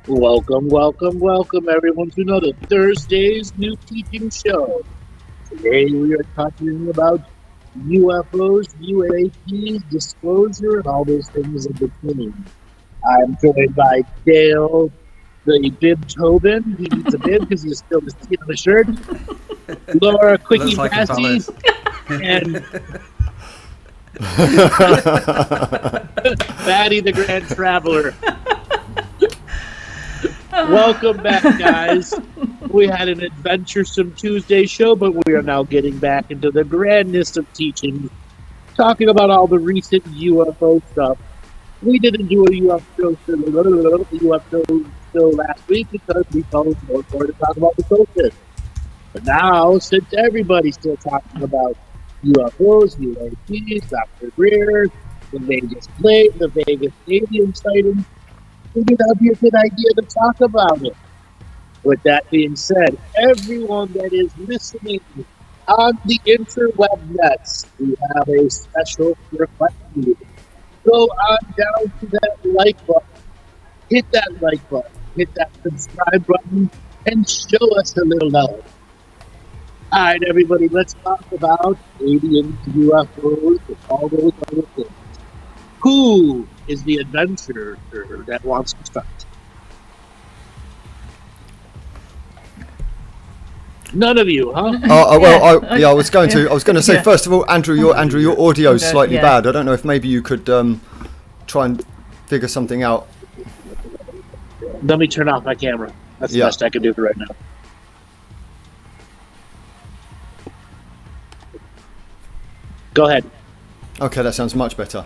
Welcome, welcome, welcome, everyone, to another Thursday's New Teaching Show. Today we are talking about UFOs, UAPs, disclosure, and all those things in between. I'm joined by Dale, the bib Tobin. He needs a bib because he's still the seat on the shirt. Laura, Quickie Massey, and Maty, the Grand Traveler. Welcome back, guys. We had an adventuresome Tuesday show, but we are now getting back into the grandest of teachings, talking about all the recent UFO stuff. We didn't do a UFO show last week because we felt it was more to talk about the solstice. But now, since everybody's still talking about UFOs, UAPs, Dr. Greer, the Vegas plane, the Vegas alien sighting, maybe that would be a good idea to talk about it. With that being said, everyone that is listening on the interweb nets, we have a special request for you. Go on down to that like button, hit that like button, hit that subscribe button, and show us a little love. All right, everybody, let's talk about aliens, UFOs, and all those other things. Who is the adventurer that wants to start? None of you, huh? I was going to say first of all, Andrew, your audio is slightly bad. I don't know if maybe you could try and figure something out. Let me turn off my camera. That's the best I can do for right now. Go ahead. Okay, that sounds much better.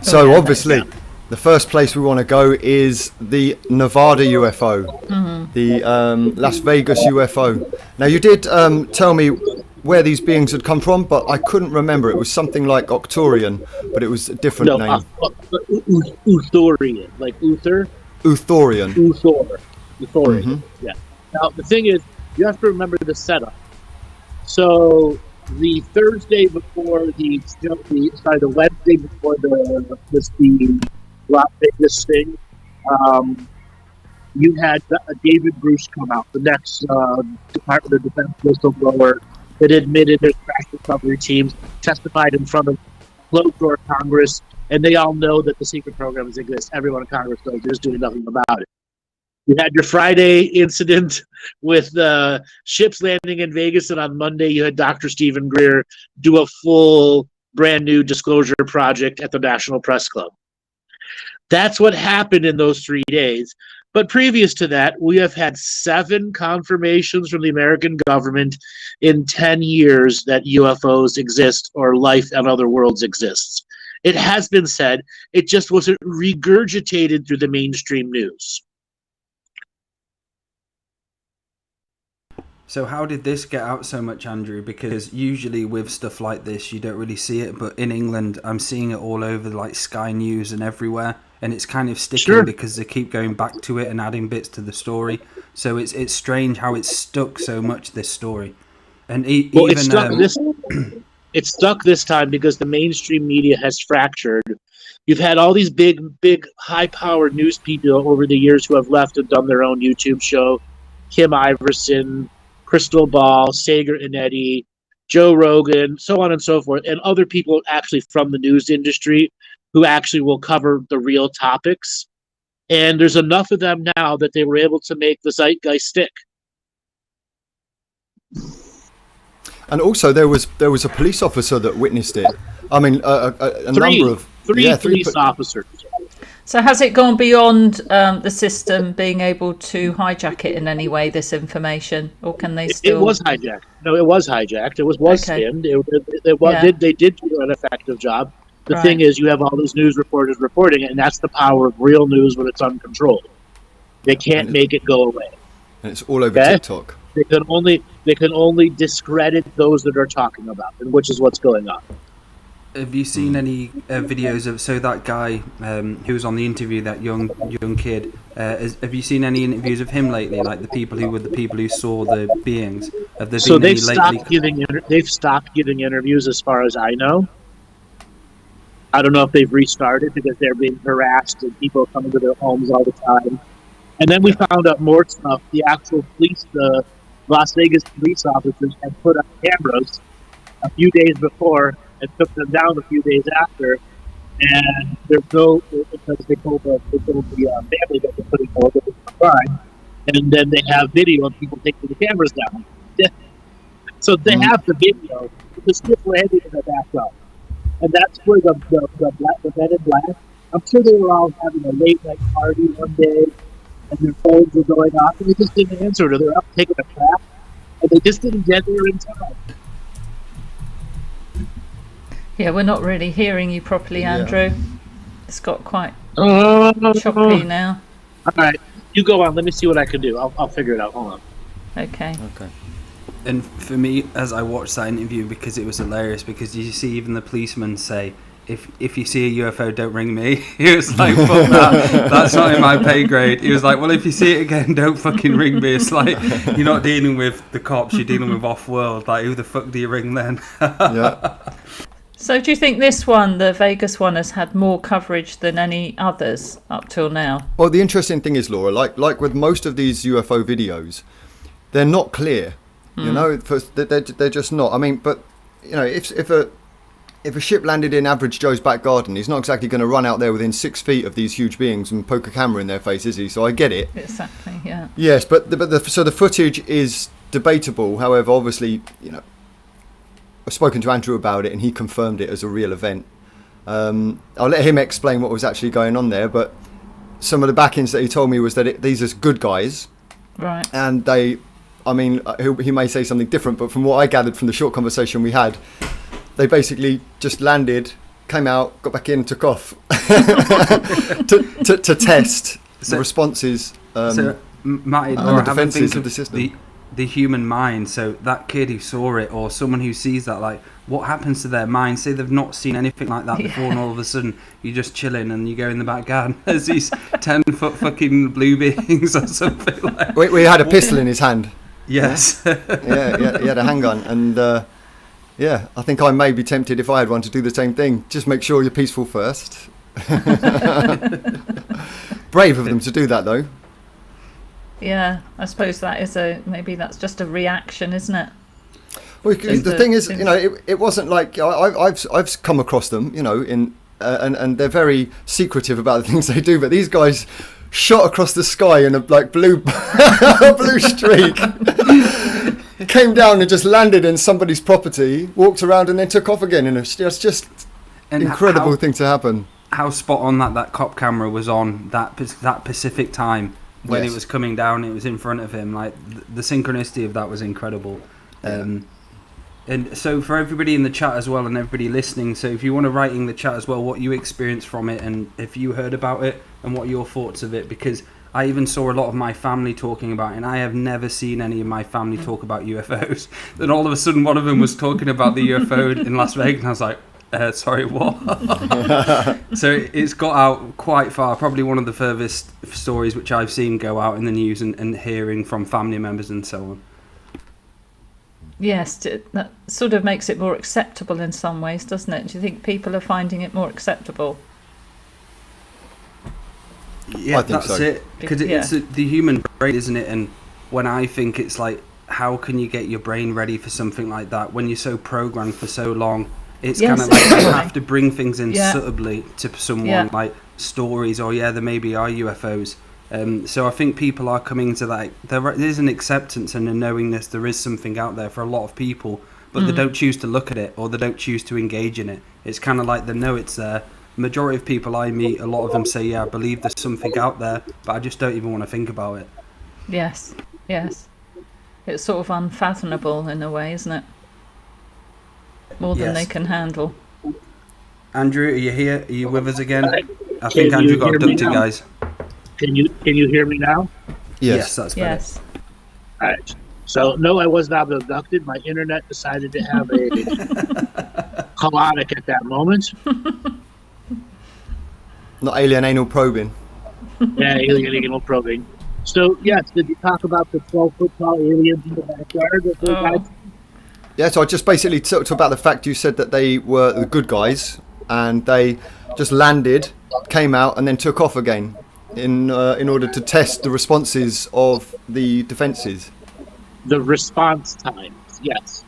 So obviously, the first place we want to go is the Nevada UFO, the Las Vegas UFO. Now, you did tell me where these beings had come from, but I couldn't remember. It was something like Octorian, but it was a different name. Uthorian, like Uther. Uthorian. Uthorian. Yeah. Now, the thing is, you have to remember the setup. So the Thursday before the Wednesday before the Las Vegas thing, you had David Bruce come out, the next Department of Defense whistleblower that admitted there's crash recovery teams, testified in front of closed door Congress, and they all know that the secret programs exist. Everyone in Congress knows, they're just doing nothing about it. You had your Friday incident with the ships landing in Vegas, and on Monday you had Dr. Stephen Greer do a full brand new disclosure project at the National Press Club. That's what happened in those 3 days. But previous to that, we have had 7 confirmations from the American government in 10 years that UFOs exist or life on other worlds exists. It has been said, it just wasn't regurgitated through the mainstream news. So how did this get out so much, Andrew? Because usually with stuff like this, you don't really see it. But in England, I'm seeing it all over, like Sky News and everywhere. And it's kind of sticking because they keep going back to it and adding bits to the story. So it's strange how it's stuck so much, this story. And it's stuck this time because the mainstream media has fractured. You've had all these big, high-powered news people over the years who have left and done their own YouTube show. Kim Iverson, Crystal Ball, Sager Inetti, Joe Rogan, so on and so forth, and other people actually from the news industry who actually will cover the real topics. And there's enough of them now that they were able to make the zeitgeist stick. And also, there was a police officer that witnessed it. I mean, three police officers. So has it gone beyond the system being able to hijack it in any way, this information, or can they still? It was hijacked. No, it was hijacked. It was skimmed. They did do an effective job. The thing is, you have all these news reporters reporting it, and that's the power of real news when it's uncontrolled. They can't make it go away. And it's all over TikTok. They can only discredit those that are talking about it, which is what's going on. Have you seen any videos of that guy who was on the interview, that young kid? Have you seen any interviews of him lately? Like the people who saw the beings. Have there been any lately? They've stopped giving interviews, as far as I know. I don't know if they've restarted because they're being harassed and people are coming to their homes all the time. And then we found out more stuff. The actual police, the Las Vegas police officers had put up cameras a few days before and took them down a few days after. And there's no, because they told the family that they're putting forward that it's a crime. And then they have video of people taking the cameras down. So they have the video. The skip landing in the background. And that's where the men in black, I'm sure they were all having a late night party one day, and their phones were going off, and they just didn't answer it, or they're up taking a crap, and they just didn't get there in time. Yeah, we're not really hearing you properly, Andrew. Yeah. It's got quite choppy now. All right, you go on. Let me see what I can do. I'll figure it out. Hold on. Okay. And for me, as I watched that interview, because it was hilarious, because you see even the policeman say, if you see a UFO, don't ring me. He was like, fuck that, that's not in my pay grade. He was like, well, if you see it again, don't fucking ring me. It's like, you're not dealing with the cops, you're dealing with off-world. Like, who the fuck do you ring then? Yeah. So do you think this one, the Vegas one, has had more coverage than any others up till now? Well, the interesting thing is, Laura, like with most of these UFO videos, they're not clear. You know, they're just not. I mean, but you know, if a ship landed in average Joe's back garden, he's not exactly going to run out there within 6 feet of these huge beings and poke a camera in their face, is he? So I get it. Exactly. Yeah. Yes, but the footage is debatable. However, obviously, you know, I've spoken to Andrew about it, and he confirmed it as a real event. I'll let him explain what was actually going on there. But some of the backings that he told me was that these are good guys, Right. and they. I mean, he may say something different, but from what I gathered from the short conversation we had, they basically just landed, came out, got back in, took off to test the responses. Matty, and the defences of the system. The human mind. So that kid who saw it, or someone who sees that, like, what happens to their mind? Say they've not seen anything like that before, and all of a sudden you're just chilling and you go in the back garden as these 10-foot fucking blue beings or something like. We had a pistol in his hand. Yes. Yeah, he had a handgun, and yeah, I think I may be tempted, if I had one, to do the same thing. Just make sure you're peaceful first. Brave of them to do that, though. Yeah, I suppose that is maybe that's just a reaction, isn't it? Well, the thing is, you know, it wasn't like I've come across them, you know, and they're very secretive about the things they do, but these guys shot across the sky in a blue blue streak, came down and just landed in somebody's property, walked around and then took off again. And it's just an incredible thing to happen. How spot on that cop camera was on that Pacific time when it was coming down. It was in front of him. Like, the synchronicity of that was incredible. And so for everybody in the chat as well, and everybody listening, so if you want to write in the chat as well what you experienced from it, and if you heard about it and what your thoughts of it, because I even saw a lot of my family talking about it, and I have never seen any of my family talk about UFOs. Then all of a sudden one of them was talking about the UFO in Las Vegas, and I was like, sorry, what? So it's got out quite far, probably one of the furthest stories which I've seen go out in the news and hearing from family members and so on. Yes, that sort of makes it more acceptable in some ways, doesn't it? Do you think people are finding it more acceptable? Yeah, I think that's so. it. Because it's the human brain, isn't it? And when I think it's like, how can you get your brain ready for something like that when you're so programmed for so long? It's kind of like you have to bring things in subtly to someone, like stories, or there maybe are UFOs. So I think people are coming to that. There is an acceptance and a knowingness there is something out there for a lot of people, but they don't choose to look at it, or they don't choose to engage in it. It's kind of like they know it's there. Majority of people I meet, a lot of them say, I believe there's something out there, but I just don't even want to think about it. Yes. It's sort of unfathomable in a way, isn't it? More than they can handle. Andrew, are you here? Are you with us again? I think Andrew got abducted, guys. Can you hear me now? Yes, that's better. Yes. All right. So, no, I was not abducted. My internet decided to have a colonic at that moment. Not alien anal probing. Yeah, alien anal probing. So, yes, did you talk about the 12-foot tall aliens in the backyard? Yeah, so I just basically talked about the fact you said that they were the good guys, and they just landed, came out, and then took off again. in order to test the responses of the defences? The response times, yes.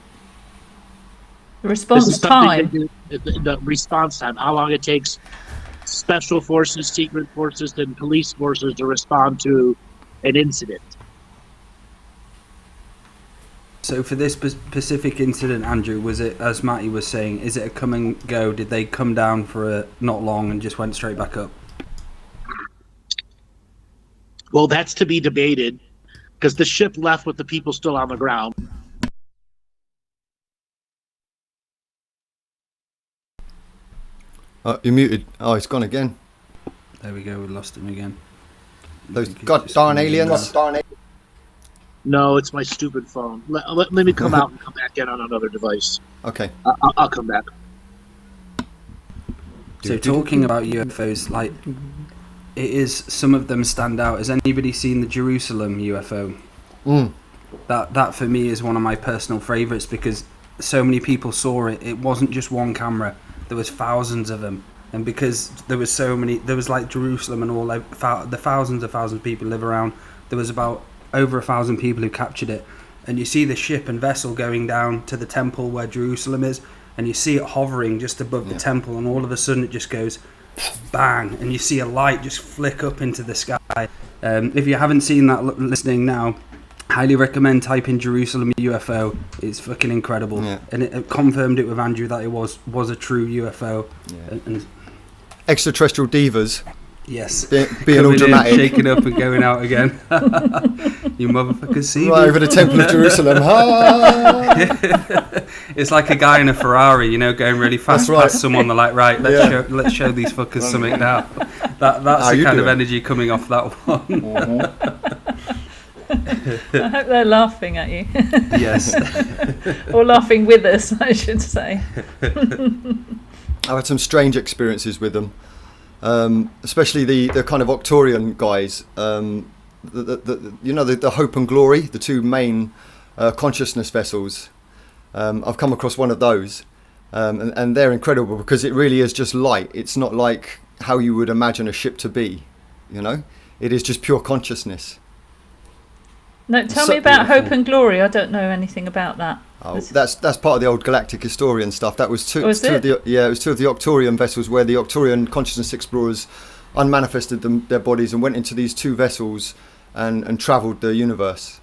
The This response is something they time. do, the response time, how long it takes special forces, secret forces, and police forces to respond to an incident. So for this specific incident, Andrew, was it, as Maty was saying, is it a come and go? Did they come down for not long and just went straight back up? Well, that's to be debated, because the ship left with the people still on the ground. You're muted. Oh, he's gone again. There we go, we lost him again. Those god darn aliens. No, it's my stupid phone. Let me come out and come back in on another device. Okay. I'll come back. So talking about UFOs, like, it is, some of them stand out. Has anybody seen the Jerusalem UFO? That for me is one of my personal favourites, because so many people saw it. It wasn't just one camera. There was thousands of them. And because there was so many, there was like Jerusalem and all, the thousands of people live around. There was about over 1,000 people who captured it. And you see the ship and vessel going down to the temple where Jerusalem is, and you see it hovering just above the temple, and all of a sudden it just goes bang, and you see a light just flick up into the sky. If you haven't seen that, listening now, highly recommend typing Jerusalem UFO. It's fucking incredible. And it confirmed it with Andrew that it was a true UFO. And Extraterrestrial divas. yes, Being all dramatic. Shaking up and going out again. You motherfuckers see Right me? over the Temple of Jerusalem. It's like a guy in a Ferrari, you know, going really fast That's right. past someone. They're like, right, let's show these fuckers something now. That's the kind of energy coming off that one. I hope they're laughing at you. Yes. Or laughing with us, I should say. I've had some strange experiences with them, especially the kind of Octorian guys. The Hope and Glory, the two main consciousness vessels. I've come across one of those, and they're incredible because it really is just light. It's not like how you would imagine a ship to be, you know. It is just pure consciousness. No, tell me about Hope and Glory. I don't know anything about that. Oh, that's part of the old Galactic Historian stuff. That was two of the Octorian vessels where the Octorian consciousness explorers unmanifested their bodies and went into these two vessels and travelled the universe.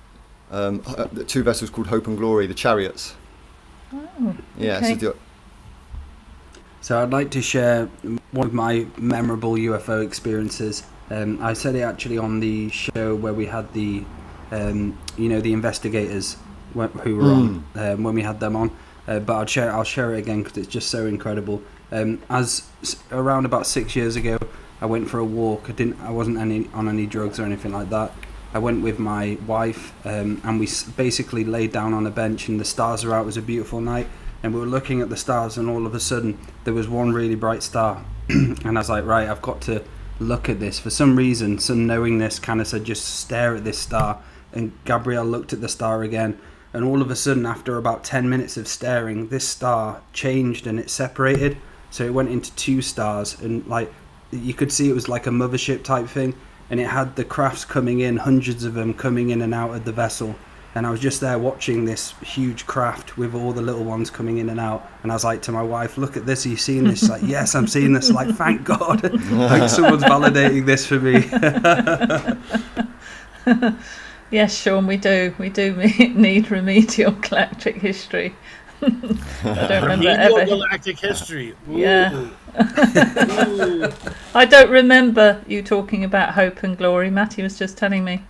The two vessels called Hope and Glory, the chariots. Oh, yeah. okay. So I'd like to share one of my memorable UFO experiences. I said it actually on the show where we had the the investigators who were on when we had them on, but I'll share it again because it's just so incredible. As around about 6 years ago, I went for a walk. I wasn't on any drugs or anything like that. I went with my wife, and we basically laid down on a bench, and the stars were out. It was a beautiful night, and we were looking at the stars, and all of a sudden there was one really bright star, and I was like, right, I've got to look at this. For some reason, some knowingness kind of said, just stare at this star. And Gabrielle looked at the star again, and all of a sudden, after about 10 minutes of staring, this star changed and it separated. So it went into two stars, and like you could see it was like a mothership type thing, and it had the crafts coming in, hundreds of them coming in and out of the vessel. And I was just there watching this huge craft with all the little ones coming in and out. And I was like to my wife, look at this, are you seeing this? She's like, yes, I'm seeing this. Like, thank God. Like, someone's validating this for me. Yes, Sean, we do. We do need remedial galactic history. I don't remember remedial galactic history. Ooh. Yeah. Ooh. I don't remember you talking about Hope and Glory. Maty was just telling me.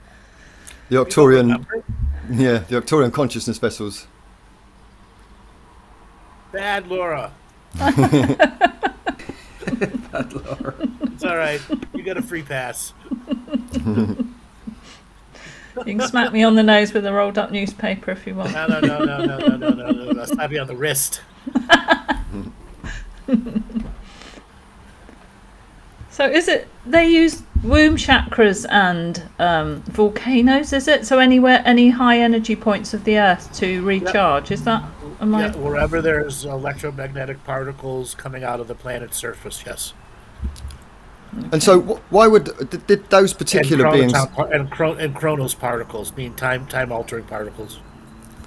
The Octorian, the Octorian consciousness vessels. Bad Laura. Bad Laura. It's all right. You got a free pass. You can smack me on the nose with a rolled up newspaper if you want. No. I'll slap you on the wrist. So is it they use womb chakras and volcanoes, is it? So any high energy points of the earth to recharge, is that? Wherever there's electromagnetic particles coming out of the planet's surface, yes. And so, why would did those particular beings? And Chronos particles, mean time altering particles.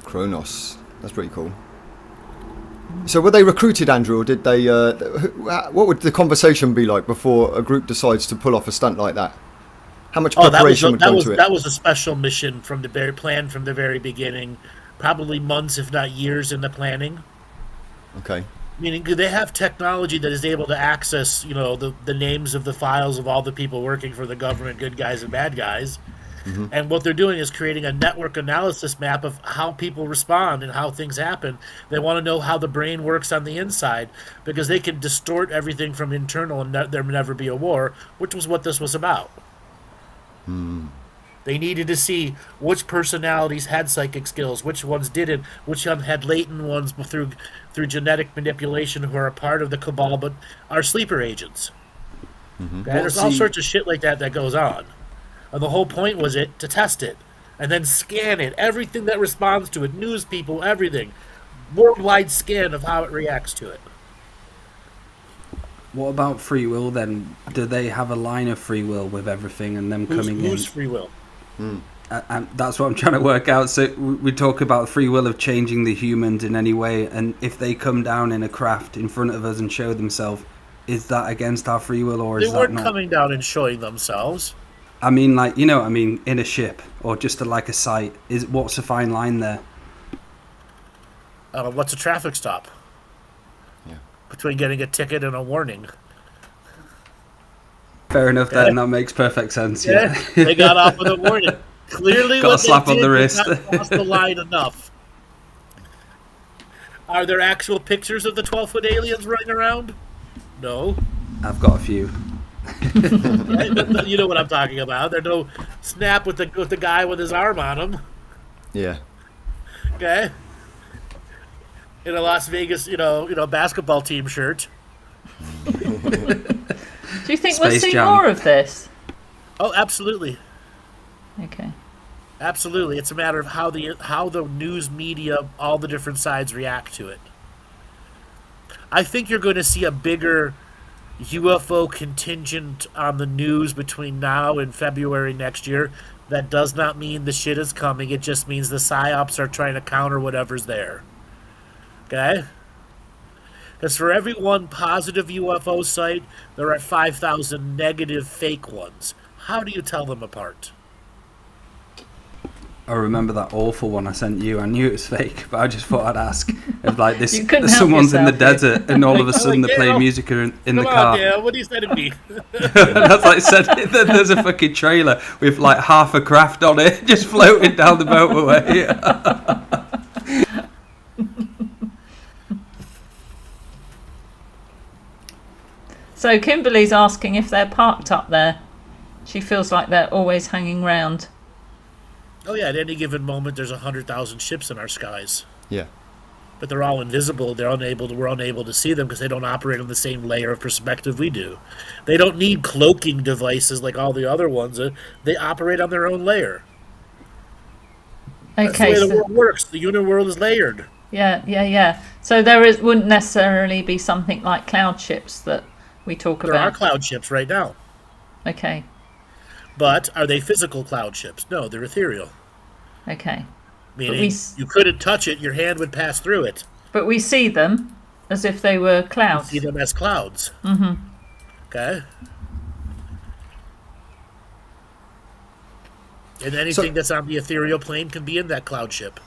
Kronos, that's pretty cool. So, were they recruited, Andrew, or did they? What would the conversation be like before a group decides to pull off a stunt like that? How much preparation would go into it? That was a special mission from the very beginning, probably months, if not years, in the planning. Okay. Meaning, they have technology that is able to access, the names of the files of all the people working for the government, good guys and bad guys. Mm-hmm. And what they're doing is creating a network analysis map of how people respond and how things happen. They want to know how the brain works on the inside, because they can distort everything from internal and there never be a war, which was what this was about. They needed to see which personalities had psychic skills, which ones didn't, which ones had latent ones through genetic manipulation who are a part of the cabal but are sleeper agents. Mm-hmm. Okay? There's all sorts of shit like that goes on. And the whole point was to test it and then scan it, everything that responds to it, news people, everything. Worldwide scan of how it reacts to it. What about free will then? Do they have a line of free will with everything and them coming in? Who's free will? And that's what I'm trying to work out. So we talk about free will of changing the humans in any way, and if they come down in a craft in front of us and show themselves, is that against our free will, or is that not? They weren't coming down and showing themselves. I mean, like, in a ship or just like a site. What's the fine line there? What's a traffic stop? Yeah. Between getting a ticket and a warning. Fair enough, then. That makes perfect sense. Yeah. They got off with a warning. Clearly, got a slap on the wrist. Not cross the line enough. Are there actual pictures of the 12-foot aliens running around? No. I've got a few. You know what I'm talking about. There's no snap with the guy with his arm on him. Yeah. Okay. In a Las Vegas, basketball team shirt. Do you think we'll see more of this? Oh, absolutely. Okay. Absolutely. It's a matter of how the news media, all the different sides react to it. I think you're going to see a bigger UFO contingent on the news between now and February next year. That does not mean the shit is coming. It just means the Psyops are trying to counter whatever's there. Okay? Because for every one positive UFO site, there are 5,000 negative fake ones. How do you tell them apart? I remember that awful one I sent you. I knew it was fake, but I just thought I'd ask. If like this, someone's in the desert, and all of a sudden they're playing music in the car. Come on, what are you sending me? That's like said. There's a fucking trailer with like half a craft on it, just floating down the motorway. So Kimberly's asking if they're parked up there. She feels like they're always hanging round. Oh yeah, at any given moment, there's 100,000 ships in our skies. Yeah. But they're all invisible. We're unable to see them because they don't operate on the same layer of perspective we do. They don't need cloaking devices like all the other ones. They operate on their own layer. Okay, that's the way the world works. The universe is layered. Yeah. So wouldn't necessarily be something like cloud ships that we talk about. There are cloud ships right now. Okay. But are they physical cloud ships? No, they're ethereal. Okay. Meaning you couldn't touch it, your hand would pass through it. But we see them as if they were clouds. We see them as clouds. Mm-hmm. Okay. And anything that's on the ethereal plane can be in that cloud ship.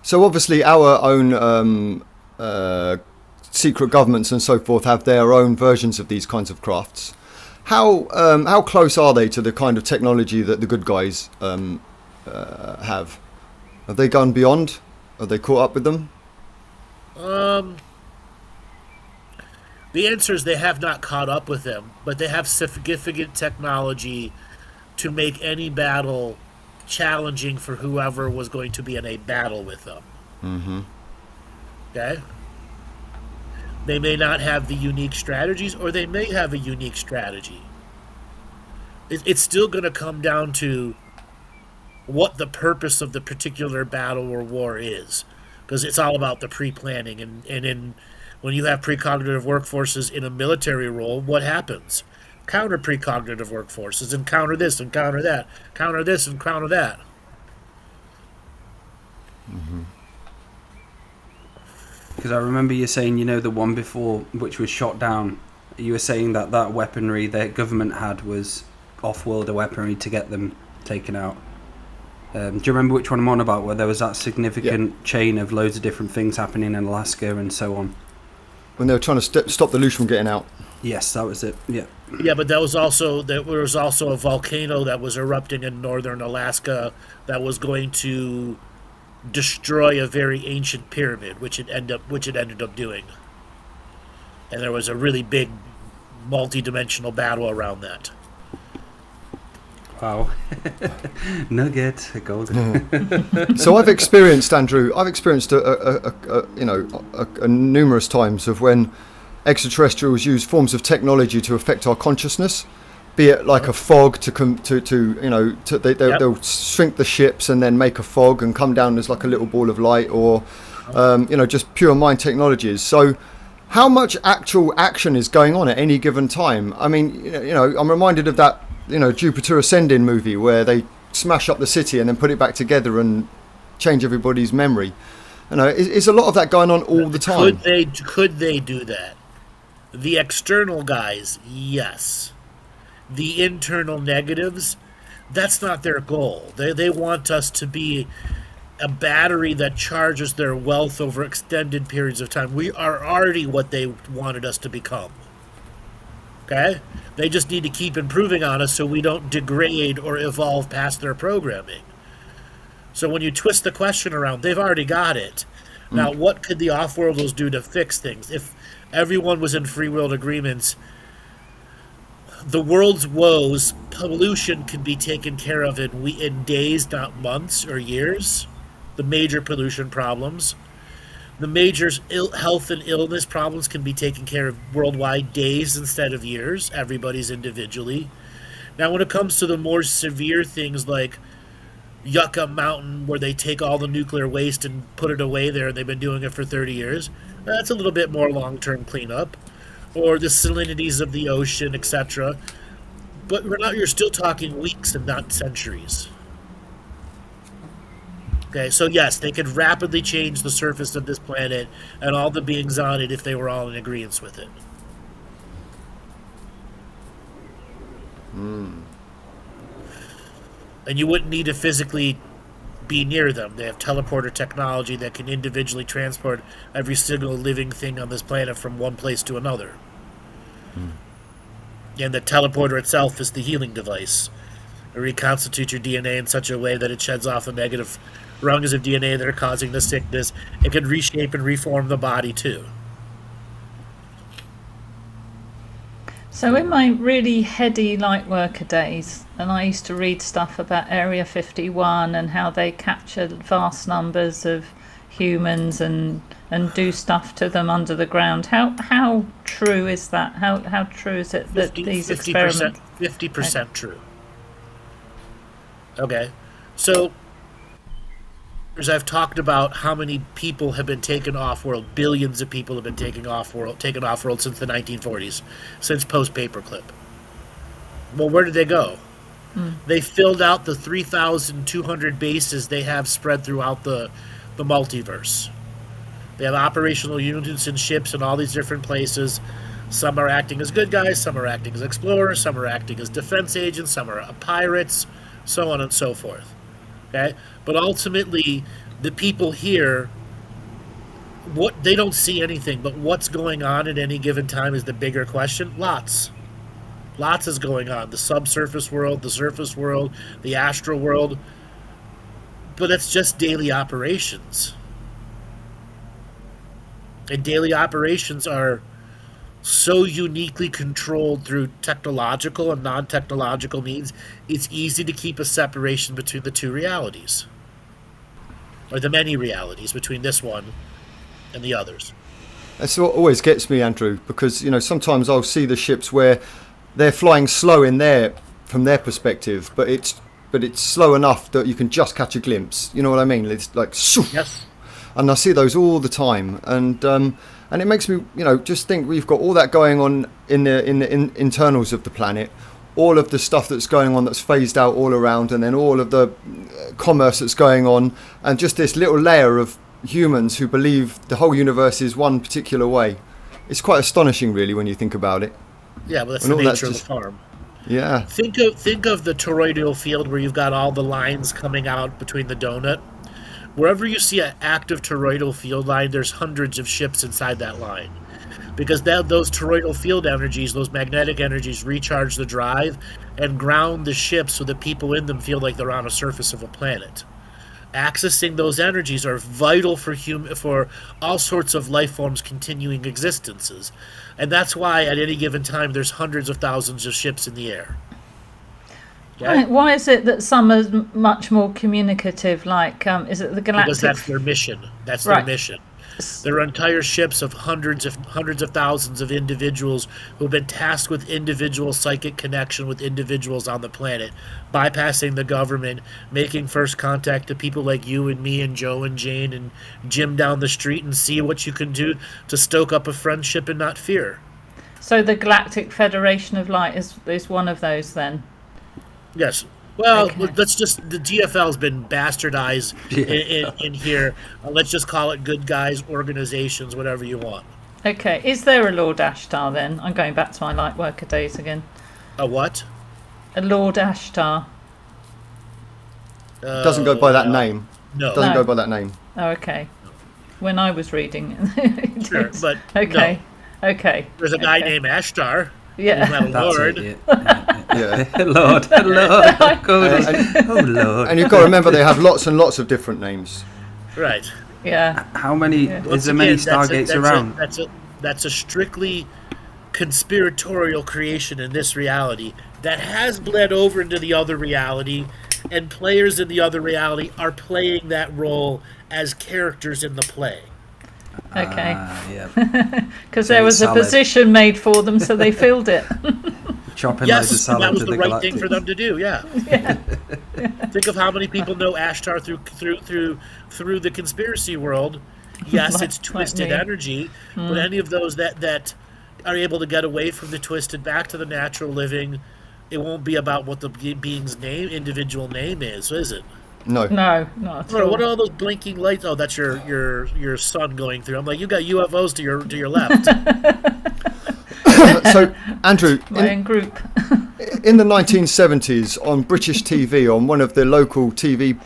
So obviously our own secret governments and so forth have their own versions of these kinds of crafts. How close are they to the kind of technology that the good guys have? Have they gone beyond? Are they caught up with them? The answer is they have not caught up with them, but they have significant technology to make any battle challenging for whoever was going to be in a battle with them. Mm-hmm. Okay? They may not have the unique strategies, or they may have a unique strategy. It's still going to come down to what the purpose of the particular battle or war is, because it's all about the pre-planning. And in When you have precognitive workforces in a military role, what happens? Counter precognitive workforces and counter this and counter that, counter this and counter that. Because I remember you saying, you know, the one before, which was shot down, you were saying that that weaponry their government had was off-world weaponry to get them taken out. Do you remember which one I'm on about, where there was that significant chain of loads of different things happening in Alaska and so on? When they were trying to stop the loose from getting out. Yes, that was it. Yeah. Yeah, but there was also a volcano that was erupting in northern Alaska that was going to destroy a very ancient pyramid, which it ended up doing. And there was a really big multi-dimensional battle around that. Wow. Nugget, golden. So I've experienced, Andrew, numerous times of when extraterrestrials use forms of technology to affect our consciousness, be it like a fog they'll shrink the ships and then make a fog and come down as like a little ball of light, or just pure mind technologies. So how much actual action is going on at any given time? I mean, I'm reminded of that Jupiter Ascending movie where they smash up the city and then put it back together and change everybody's memory. Is a lot of that going on all the time? Could they do that? The external guys, yes. The internal negatives, that's not their goal. They want us to be a battery that charges their wealth over extended periods of time. We are already what they wanted us to become. Okay? They just need to keep improving on us so we don't degrade or evolve past their programming. So when you twist the question around, they've already got it. Now, what could the off-worlders do to fix things? If everyone was in free world agreements, the world's woes, pollution can be taken care of in days, not months or years. The major pollution problems. The major health and illness problems can be taken care of worldwide, days instead of years. Everybody's individually. Now, when it comes to the more severe things like Yucca Mountain, where they take all the nuclear waste and put it away there, and they've been doing it for 30 years, that's a little bit more long-term cleanup. Or the salinities of the ocean, etc. But you're still talking weeks and not centuries. Okay, so yes, they could rapidly change the surface of this planet and all the beings on it if they were all in agreement with it. And you wouldn't need to physically be near them. They have teleporter technology that can individually transport every single living thing on this planet from one place to another. And the teleporter itself is the healing device. It reconstitutes your DNA in such a way that it sheds off the negative rungs of DNA that are causing the sickness. It can reshape and reform the body too. So in my really heady light worker days, and I used to read stuff about Area 51 and how they captured vast numbers of humans and do stuff to them under the ground. How true is that? How true is it that these experiments? 50% true. Okay, so as I've talked about how many people have been taken off-world, billions of people have been taken off-world since the 1940s, since post-paperclip. Well, where did they go? They filled out the 3,200 bases they have spread throughout the multiverse. They have operational units and ships in all these different places. Some are acting as good guys, some are acting as explorers, some are acting as defense agents, some are pirates, so on and so forth. Okay? But ultimately, the people here, they don't see anything, but what's going on at any given time is the bigger question. Lots is going on. The subsurface world, the surface world, the astral world. But it's just daily operations. And daily operations are so uniquely controlled through technological and non-technological means, it's easy to keep a separation between the two realities. Or the many realities between this one and the others. That's what always gets me, Andrew, because sometimes I'll see the ships where they're flying slow from their perspective, but it's slow enough that you can just catch a glimpse. You know what I mean? It's like shoo. Yes. And I see those all the time, and And it makes me, just think we've got all that going on in the internals of the planet, all of the stuff that's going on that's phased out all around, and then all of the commerce that's going on, and just this little layer of humans who believe the whole universe is one particular way. It's quite astonishing, really, when you think about it. Yeah, but that's And the all that's nature of the just- farm. Yeah. Think of the toroidal field where you've got all the lines coming out between the donut. Wherever you see an active toroidal field line, there's hundreds of ships inside that line. Because those toroidal field energies, those magnetic energies, recharge the drive and ground the ships so that people in them feel like they're on a surface of a planet. Accessing those energies are vital for all sorts of life forms' continuing existences. And that's why at any given time there's hundreds of thousands of ships in the air. Okay? Why is it that some are much more communicative? Like, is it the Galactic? Because that's their mission. That's Right. their mission. There are entire ships of hundreds of thousands of individuals who've been tasked with individual psychic connection with individuals on the planet, bypassing the government, making first contact to people like you and me and Joe and Jane and Jim down the street, and see what you can do to stoke up a friendship and not fear. So the Galactic Federation of Light is one of those then. Yes. Well, Okay. let's just, the GFL's been bastardized in here. Let's just call it good guys, organizations, whatever you want. Okay, is there a Lord Ashtar then? I'm going back to my light worker days again. A what? A Lord Ashtar. Doesn't go by that name. No. Doesn't No. go by that name. Oh, okay. When I was reading it. Sure, is. but Okay. Okay. there's a guy Okay. named Ashtar. Yeah. Who's not a That's lord. it. Yeah. Yeah. Lord. Oh Lord. And you've got to remember they have lots and lots of different names. Right. Yeah. How many? Yeah. Is Once there many again, Stargates around? That's a strictly conspiratorial creation in this reality that has bled over into the other reality, and players in the other reality are playing that role as characters in the play. Okay. Yeah. Because So there was a salad. position made for them, so they filled it. Chopping loads of Yes, salad that was to the the right Galactics. thing for them to do. Yeah. Think of how many people know Ashtar through the conspiracy world. Yes, Like- it's twisted like me. energy, but any of those that are able to get away from the twisted back to the natural living, it won't be about what the being's individual name is it? No. No, not at What all. are all those blinking lights? Oh, that's your sun going through. I'm like, you got UFOs to your left. So, Andrew, My own group. in the 1970s on British TV, on one of the local TV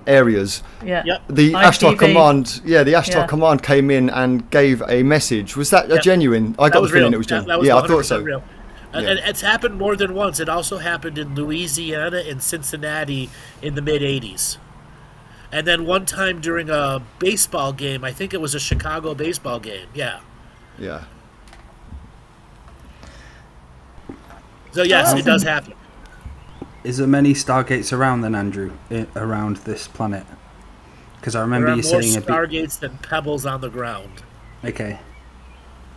areas, Yeah. Yep. the Astro ITV. Command, the Astro Yeah. Command came in and gave a message. Was that a Yeah. genuine? I That got the was feeling real. it was genuine. That was Yeah, I 100% thought so. real. And, Yeah. and it's happened more than once. It also happened in Louisiana and Cincinnati in the mid 80s. And then one time during a baseball game, I think it was a Chicago baseball game. Yeah. Yeah. So yes, Awesome. it does happen. Is there many Stargates around then, Andrew, around this planet? Because I remember There are you more saying a bit. stargates than pebbles on the ground. Okay.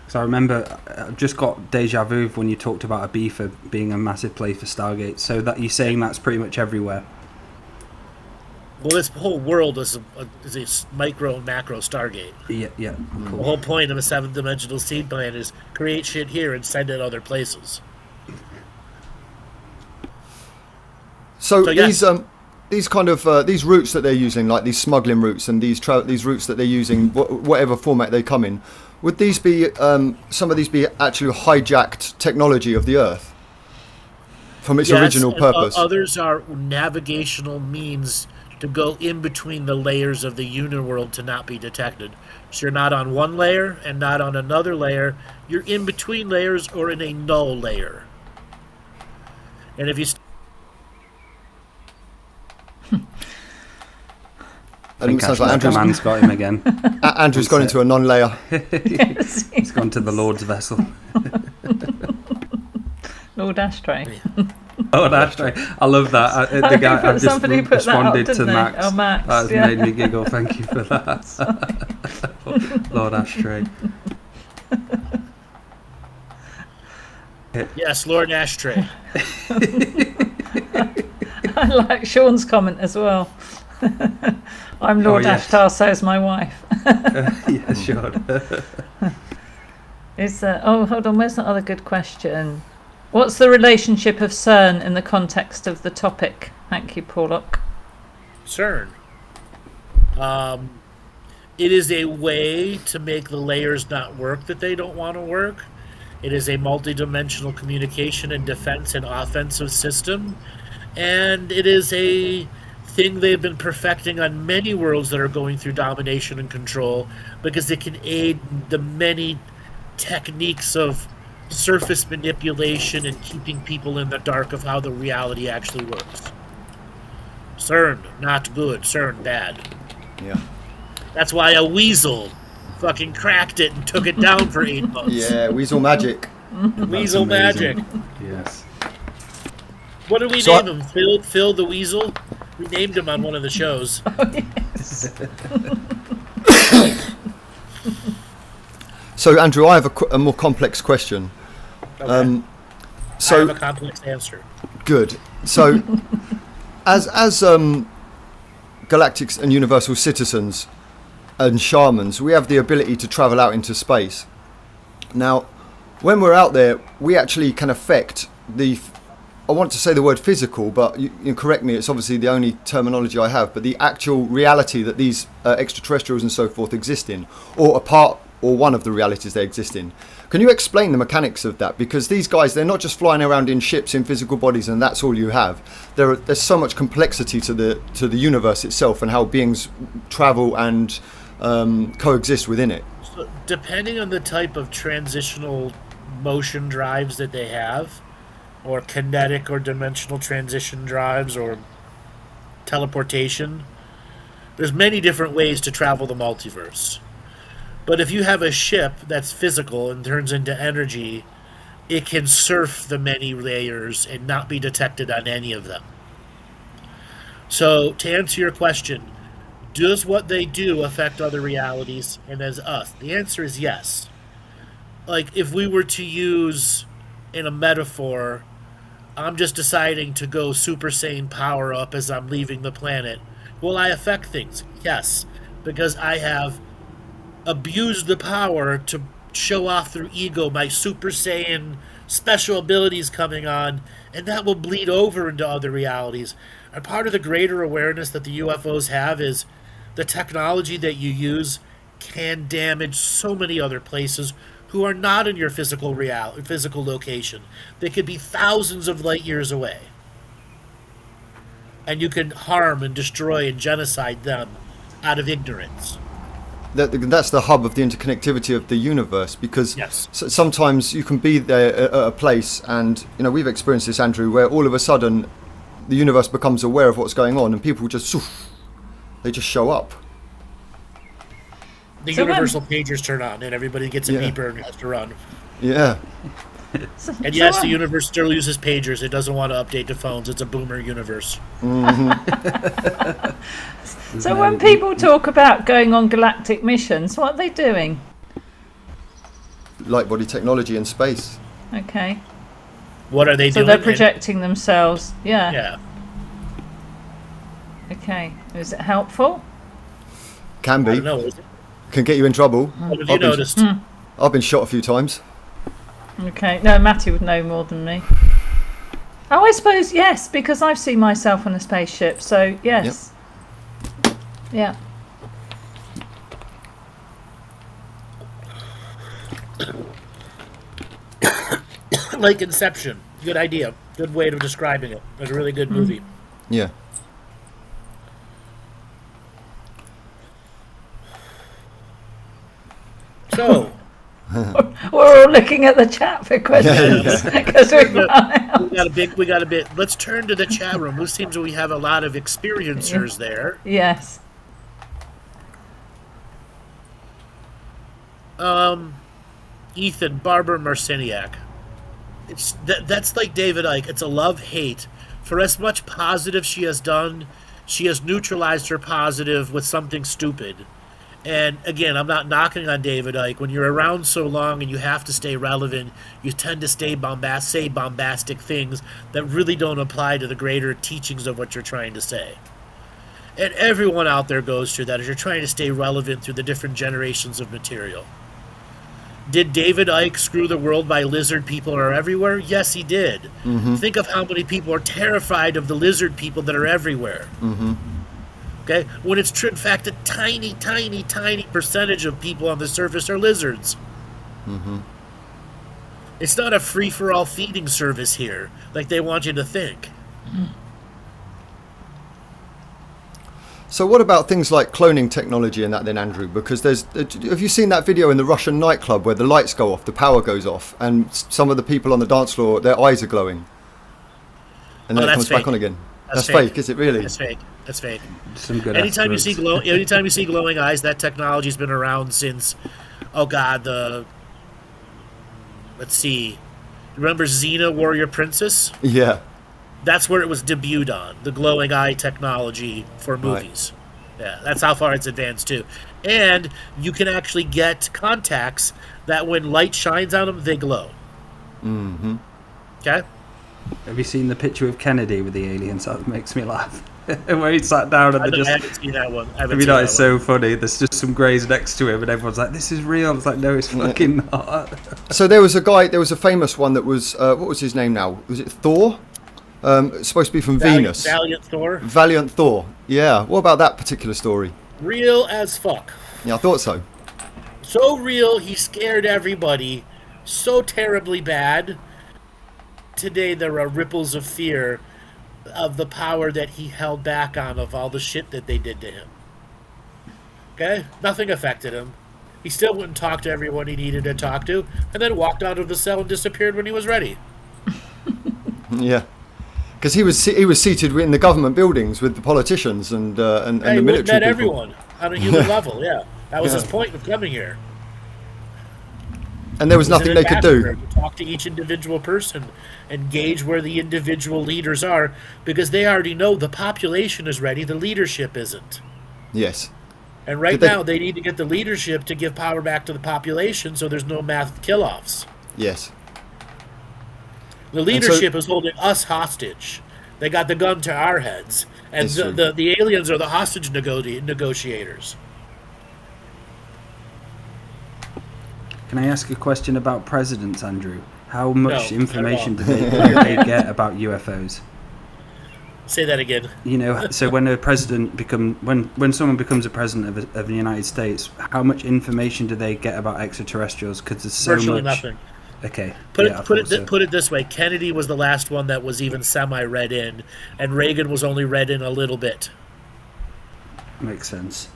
So I remember, I've just got deja vu when you talked about Ibiza being a massive play for Stargate. So that you're saying that's pretty much everywhere. Well, this whole world is a micro and macro stargate. Yeah, yeah, The cool. whole point of a seventh dimensional seed plan is create shit here and send it other places. So, So, yes. these kind of these routes that they're using, like these smuggling routes and these routes that they're using, whatever format they come in, would these be some of these be actually hijacked technology of the Earth from its Yes, original and purpose? Others are navigational means to go in between the layers of the uniworld to not be detected. So you're not on one layer and not on another layer. You're in between layers or in a null layer. And if you I think sounds like Astro Command's got him again. Andrew's gone into a non-layer. Yes. He's gone to the Lord's vessel. Lord Ashtray. Oh, that's right. I love that. The guy I just Somebody put that up, responded to didn't they? Max. Oh, Max, That's yeah. made me giggle. Thank you for that. Lord Ashtray. yes, Lord Ashtray. I like Sean's comment as well. I'm Lord yes. Ashtar, so's my wife. Yeah, sure. Oh, hold on. Where's that other good question? What's the relationship of CERN in the context of the topic? Thank you, Paulok. CERN. It is a way to make the layers not work that they don't want to work. It is a multidimensional communication and defense and offensive system. And it is a thing they've been perfecting on many worlds that are going through domination and control, because it can aid the many techniques of surface manipulation and keeping people in the dark of how the reality actually works. CERN, not good. CERN, bad. Yeah. That's why a weasel fucking cracked it and took it down for 8 months. Yeah, weasel magic. Weasel magic. Yes. What did we name him? Phil the Weasel? We named him on one of the shows. Oh, yes. So, Andrew, I have a more complex question. Okay. I So have a complex answer. good. So, as galactic and universal citizens and shamans, we have the ability to travel out into space. Now, when we're out there, we actually can affect I want to say the word physical, but you can correct me, it's obviously the only terminology I have, but the actual reality that these extraterrestrials and so forth exist in, or a part or one of the realities they exist in. Can you explain the mechanics of that? Because these guys, they're not just flying around in ships in physical bodies and that's all you have. There's so much complexity to the universe itself and how beings travel and coexist within it. So, depending on the type of transitional motion drives that they have, or kinetic or dimensional transition drives, or teleportation, there's many different ways to travel the multiverse. But if you have a ship that's physical and turns into energy, it can surf the many layers and not be detected on any of them. So, to answer your question, does what they do affect other realities and as us? The answer is yes. Like, if we were to use, in a metaphor, I'm just deciding to go Super Saiyan power up as I'm leaving the planet. Will I affect things? Yes, because I have abused the power to show off through ego my Super Saiyan special abilities coming on, and that will bleed over into other realities. And part of the greater awareness that the UFOs have is the technology that you use can damage so many other places who are not in your physical location. They could be thousands of light years away. And you can harm and destroy and genocide them out of ignorance. That's the hub of the interconnectivity of the universe, because Yes. sometimes you can be there at a place and, we've experienced this, Andrew, where all of a sudden the universe becomes aware of what's going on and people just show up. The So universal pagers turn on and everybody gets a beeper and has to run. Yeah. And yes, the universe still uses pagers. It doesn't want to update the phones. It's a boomer universe. So when people talk about going on galactic missions, what are they doing? Light body technology in space. Okay. What are they So doing? they're projecting themselves. Yeah. Yeah. Okay. Is it helpful? Can I be. don't know. Is it? Can get you in trouble. What have you noticed? I've been shot a few times. Okay. No, Maty would know more than me. Oh, I suppose yes, because I've seen myself on a spaceship. So yes. Yeah. Like Inception. Good idea. Good way of describing it. It's a really good movie. Yeah. So, We're all looking at the chat for questions because we got a bit. Let's turn to the chat room. It seems we have a lot of experiencers there. Yes. Ethan Barber Marciniak. That's like David Icke. It's a love-hate. For as much positive she has done, she has neutralized her positive with something stupid. And again, I'm not knocking on David Icke. When you're around so long and you have to stay relevant, you tend to say bombastic things that really don't apply to the greater teachings of what you're trying to say. And everyone out there goes through that as you're trying to stay relevant through the different generations of material. Did David Icke screw the world by lizard people are everywhere? Yes, he did. Mm-hmm. Think of how many people are terrified of the lizard people that are everywhere. Mm-hmm. Okay? When it's in fact a tiny, tiny, tiny percentage of people on the surface are lizards. Mm-hmm. It's not a free-for-all feeding service here, like they want you to think. So what about things like cloning technology and that then, Andrew? Because have you seen that video in the Russian nightclub where the lights go off, the power goes off, and some of the people on the dance floor, their eyes are glowing? And then it comes back on again. That's fake, is it really? That's fake. That's fake. Some good anytime you afterwards. see glowing eyes, that technology's been around since, let's see. Remember Xena, Warrior Princess? Yeah. That's where it was debuted on, the glowing eye technology for movies. Right. Yeah, that's how far it's advanced too. And you can actually get contacts that when light shines on them, they glow. Mm-hmm. Okay? Have you seen the picture of Kennedy with the aliens? That makes me laugh. Where he sat down and I haven't seen that one. It's so funny. There's just some greys next to him and everyone's like, this is real. It's like, no, it's fucking not. So there was a famous one that was, what was his name now? Was it Thor? It's supposed to be from Venus. Valiant Thor? Valiant Thor, yeah. What about that particular story? Real as fuck. Yeah, I thought so. So real, he scared everybody so terribly bad. Today there are ripples of fear of the power that he held back on of all the shit that they did to him. Okay? Nothing affected him. He still wouldn't talk to everyone he needed to talk to, and then walked out of the cell and disappeared when he was ready. Yeah. Because he was seated in the government buildings with the politicians and the military met people. Everyone on a human level, yeah. That was his point of coming here. And there was nothing they could do. To talk to each individual person and gauge where the individual leaders are, because they already know the population is ready, the leadership isn't. Yes. And now they need to get the leadership to give power back to the population so there's no mass kill-offs. Yes. The leadership is holding us hostage. They got the gun to our heads. And the aliens are the hostage negotiators. Can I ask a question about presidents, Andrew? How much information do they get about UFOs? Say that again. You know, so when a president when someone becomes a president of the United States, how much information do they get about extraterrestrials? Because there's so virtually much. Nothing. Okay. Put it this way: Kennedy was the last one that was even semi-read in, and Reagan was only read in a little bit. Makes sense.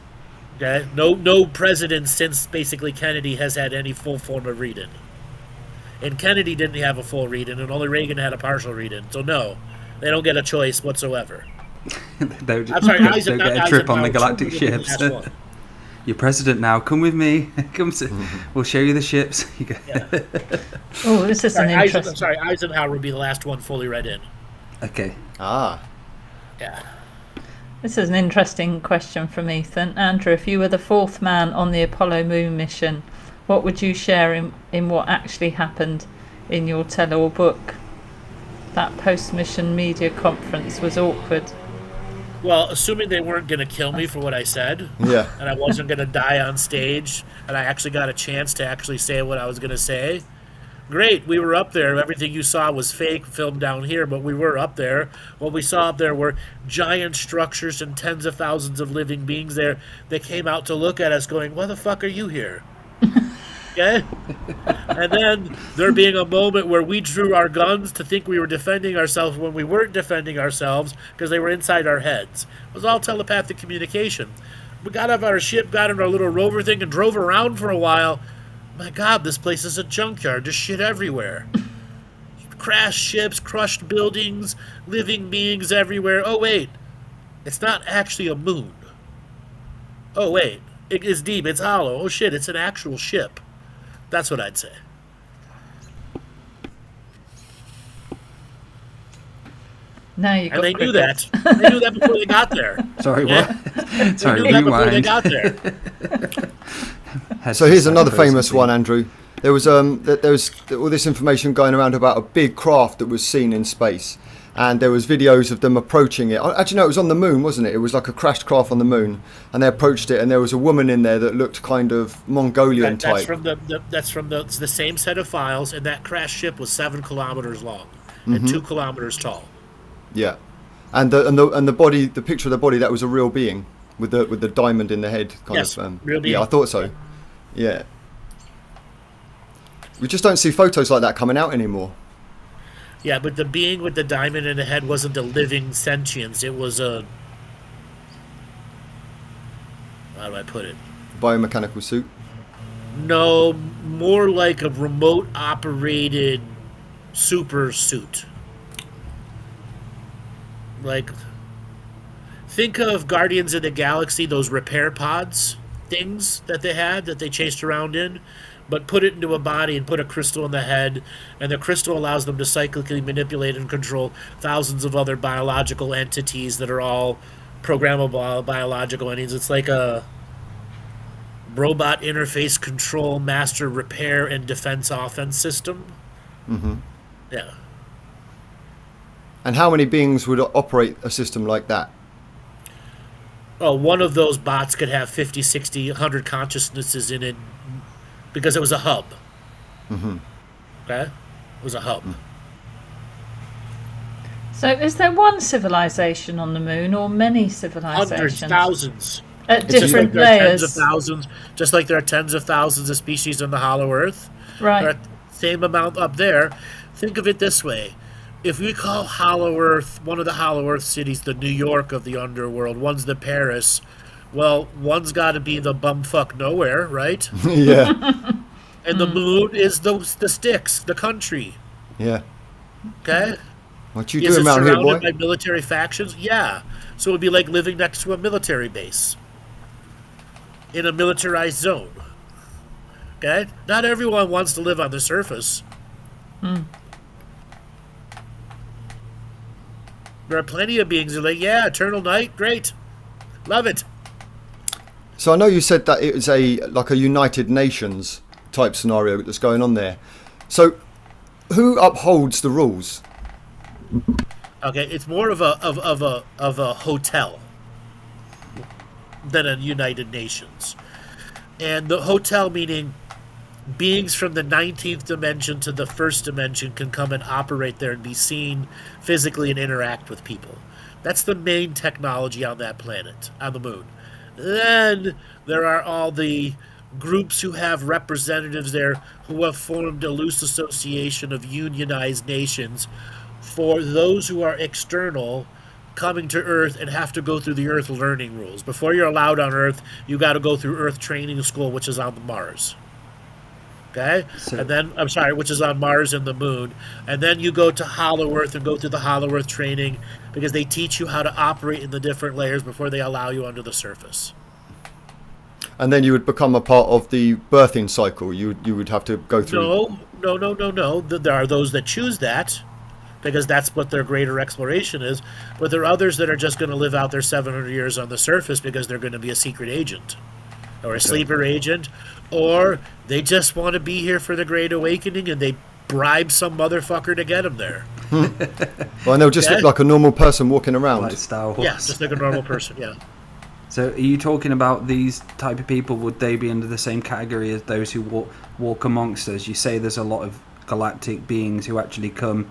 Okay. No president since basically Kennedy has had any full form of read-in, and Kennedy didn't have a full read-in, and only Reagan had a partial read-in. So no, they don't get a choice whatsoever. They'll I'm sorry, get a trip on the galactic ships. You're president now. Come with me. We'll show you the ships. Oh, this is an interesting. I'm sorry, Eisenhower would be the last one fully read in. Okay. Ah. Yeah. This is an interesting question from Ethan. Andrew, if you were the fourth man on the Apollo moon mission, what would you share in what actually happened in your tell-all book? That post-mission media conference was awkward. Well, assuming they weren't going to kill me for what I said, yeah, and I wasn't going to die on stage, and I actually got a chance to actually say what I was going to say, great, we were up there. Everything you saw was fake, filmed down here, but we were up there. What we saw up there were giant structures and tens of thousands of living beings there. They came out to look at us going, why the fuck are you here? Okay? And then there being a moment where we drew our guns to think we were defending ourselves when we weren't defending ourselves because they were inside our heads. It was all telepathic communication. We got off our ship, got in our little rover thing, and drove around for a while. My God, this place is a junkyard. There's shit everywhere. Crashed ships, crushed buildings, living beings everywhere. Oh, wait. It's not actually a moon. Oh, wait. It is deep. It's hollow. Oh, shit. It's an actual ship. That's what I'd say. Now you got. And they knew that. They knew that before they got there. Sorry, yeah? what? Sorry, they knew that before they got there. So here's another famous one, Andrew. There was all this information going around about a big craft that was seen in space, and there was videos of them approaching it. Actually, no, it was on the moon, wasn't it? It was like a crashed craft on the moon, and they approached it, and there was a woman in there that looked kind of Mongolian type. That's from the same set of files, and that crashed ship was 7 kilometers long and 2 kilometers tall. Yeah, and the body, the picture of the body, that was a real being with the diamond in the head, real being. Yeah, I thought so. Yeah, we just don't see photos like that coming out anymore. Yeah, but the being with the diamond in the head wasn't a living sentience. It was a... How do I put it? Biomechanical suit? No, more like a remote-operated super suit. Like, think of Guardians of the Galaxy, those repair pods things that they had, that they chased around in, but put it into a body and put a crystal in the head, and the crystal allows them to cyclically manipulate and control thousands of other biological entities that are all programmable biological entities. It's like a robot interface control master repair and defense offense system. Mm-hmm. Yeah. And how many beings would operate a system like that? Oh, one of those bots could have 50, 60, 100 consciousnesses in it because it was a hub. Mm-hmm. Okay? It was a hub. So is there one civilization on the moon or many civilizations? Hundreds, thousands. At It's different there are layers? tens of thousands, just like there are tens of thousands of species on the hollow Earth. Right. There are same amount up there. Think of it this way. If we call Hollow Earth, one of the Hollow Earth cities, the New York of the underworld, one's the Paris, well, one's got to be the bumfuck nowhere, right? Yeah. And the moon is the sticks, the country. Yeah. Okay? What you Is doing it around here, surrounded boy? by military factions? Yeah. So it would be like living next to a military base in a militarized zone. Okay? Not everyone wants to live on the surface. There are plenty of beings who are like, yeah, eternal night, great. Love it. So I know you said that it was like a United Nations type scenario that's going on there. So who upholds the rules? Okay, it's more of a hotel than a United Nations. And the hotel meaning beings from the 19th dimension to the first dimension can come and operate there and be seen physically and interact with people. That's the main technology on that planet, on the moon. Then there are all the groups who have representatives there who have formed a loose association of Unionized Nations for those who are external coming to Earth and have to go through the Earth learning rules. Before you're allowed on Earth, you got to go through Earth training school, which is on Mars. Okay? And then, which is on Mars and the moon. And then you go to Hollow Earth and go through the Hollow Earth training because they teach you how to operate in the different layers before they allow you under the surface. And then you would become a part of the birthing cycle. You would have to go through. No. There are those that choose that because that's what their greater exploration is. But there are others that are just going to live out their 700 years on the surface because they're going to be a secret agent or a sleeper agent, or they just want to be here for the Great Awakening and they bribe some motherfucker to get them there. Well, and they'll just look like a normal person walking around. Like Star Wars. Yeah, just like a normal person, yeah. So are you talking about these type of people? Would they be under the same category as those who walk amongst us? You say there's a lot of galactic beings who actually come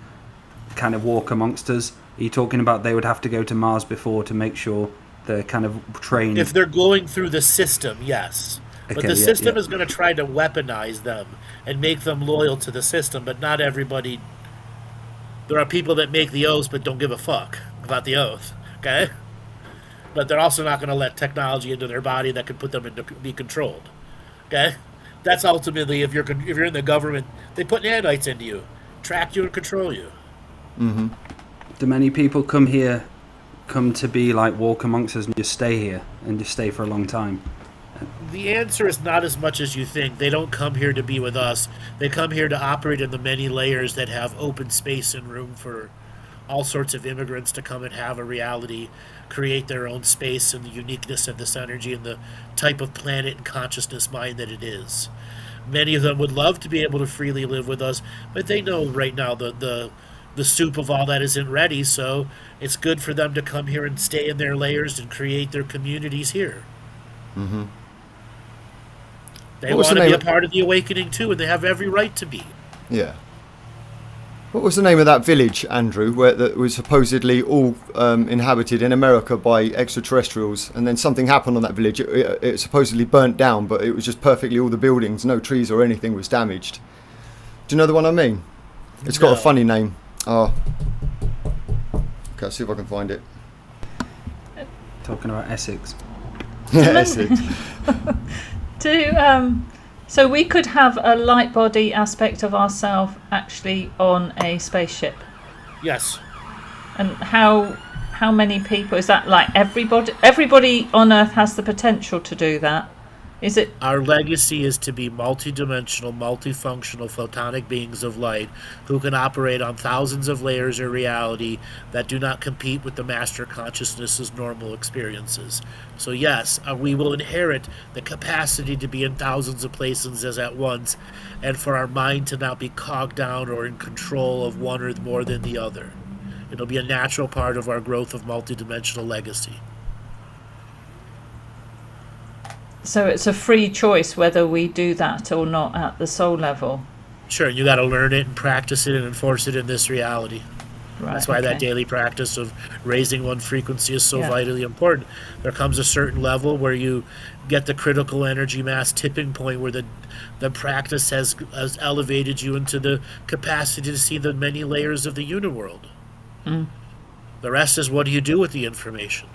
kind of walk amongst us. Are you talking about they would have to go to Mars before to make sure they're kind of trained? If they're going through the system, yes. But the system is going to try to weaponize them and make them loyal to the system, but not everybody. There are people that make the oath but don't give a fuck about the oath, okay? But they're also not going to let technology into their body that could put them into be controlled, okay? That's ultimately, if you're in the government, they put nanites into you, track you and control you. Mm-hmm. Do many people come to be like walk amongst us and just stay here and just stay for a long time? The answer is not as much as you think. They don't come here to be with us. They come here to operate in the many layers that have open space and room for all sorts of immigrants to come and have a reality, create their own space and the uniqueness of this energy and the type of planet and consciousness mind that it is. Many of them would love to be able to freely live with us, but they know right now the the soup of all that isn't ready, so it's good for them to come here and stay in their layers and create their communities here. Mm-hmm. They want to be a part of the awakening too, and they have every right to be. Yeah. What was the name of that village, Andrew, where that was supposedly all inhabited in America by extraterrestrials, and then something happened on that village? It supposedly burnt down, but it was just perfectly, all the buildings, no trees or anything was damaged. Do you know the one I mean? It's got a funny name. Oh. Okay, I'll see if I can find it. Talking about Essex. Essex. So we could have a light body aspect of ourselves actually on a spaceship. Yes. And how many people is that? Like everybody on Earth has the potential to do that. Is it? Our legacy is to be multidimensional, multifunctional photonic beings of light who can operate on thousands of layers of reality that do not compete with the master consciousness's normal experiences. So yes, we will inherit the capacity to be in thousands of places as at once, and for our mind to not be cogged down or in control of one or more than the other. It'll be a natural part of our growth of multidimensional legacy. So it's a free choice whether we do that or not at the soul level. Sure, you got to learn it and practice it and enforce it in this reality. Right, That's why that daily practice of raising one frequency is so vitally important. There comes a certain level where you get the critical energy mass tipping point where the practice has elevated you into the capacity to see the many layers of the uniworld. Mm. The rest is what do you do with the information?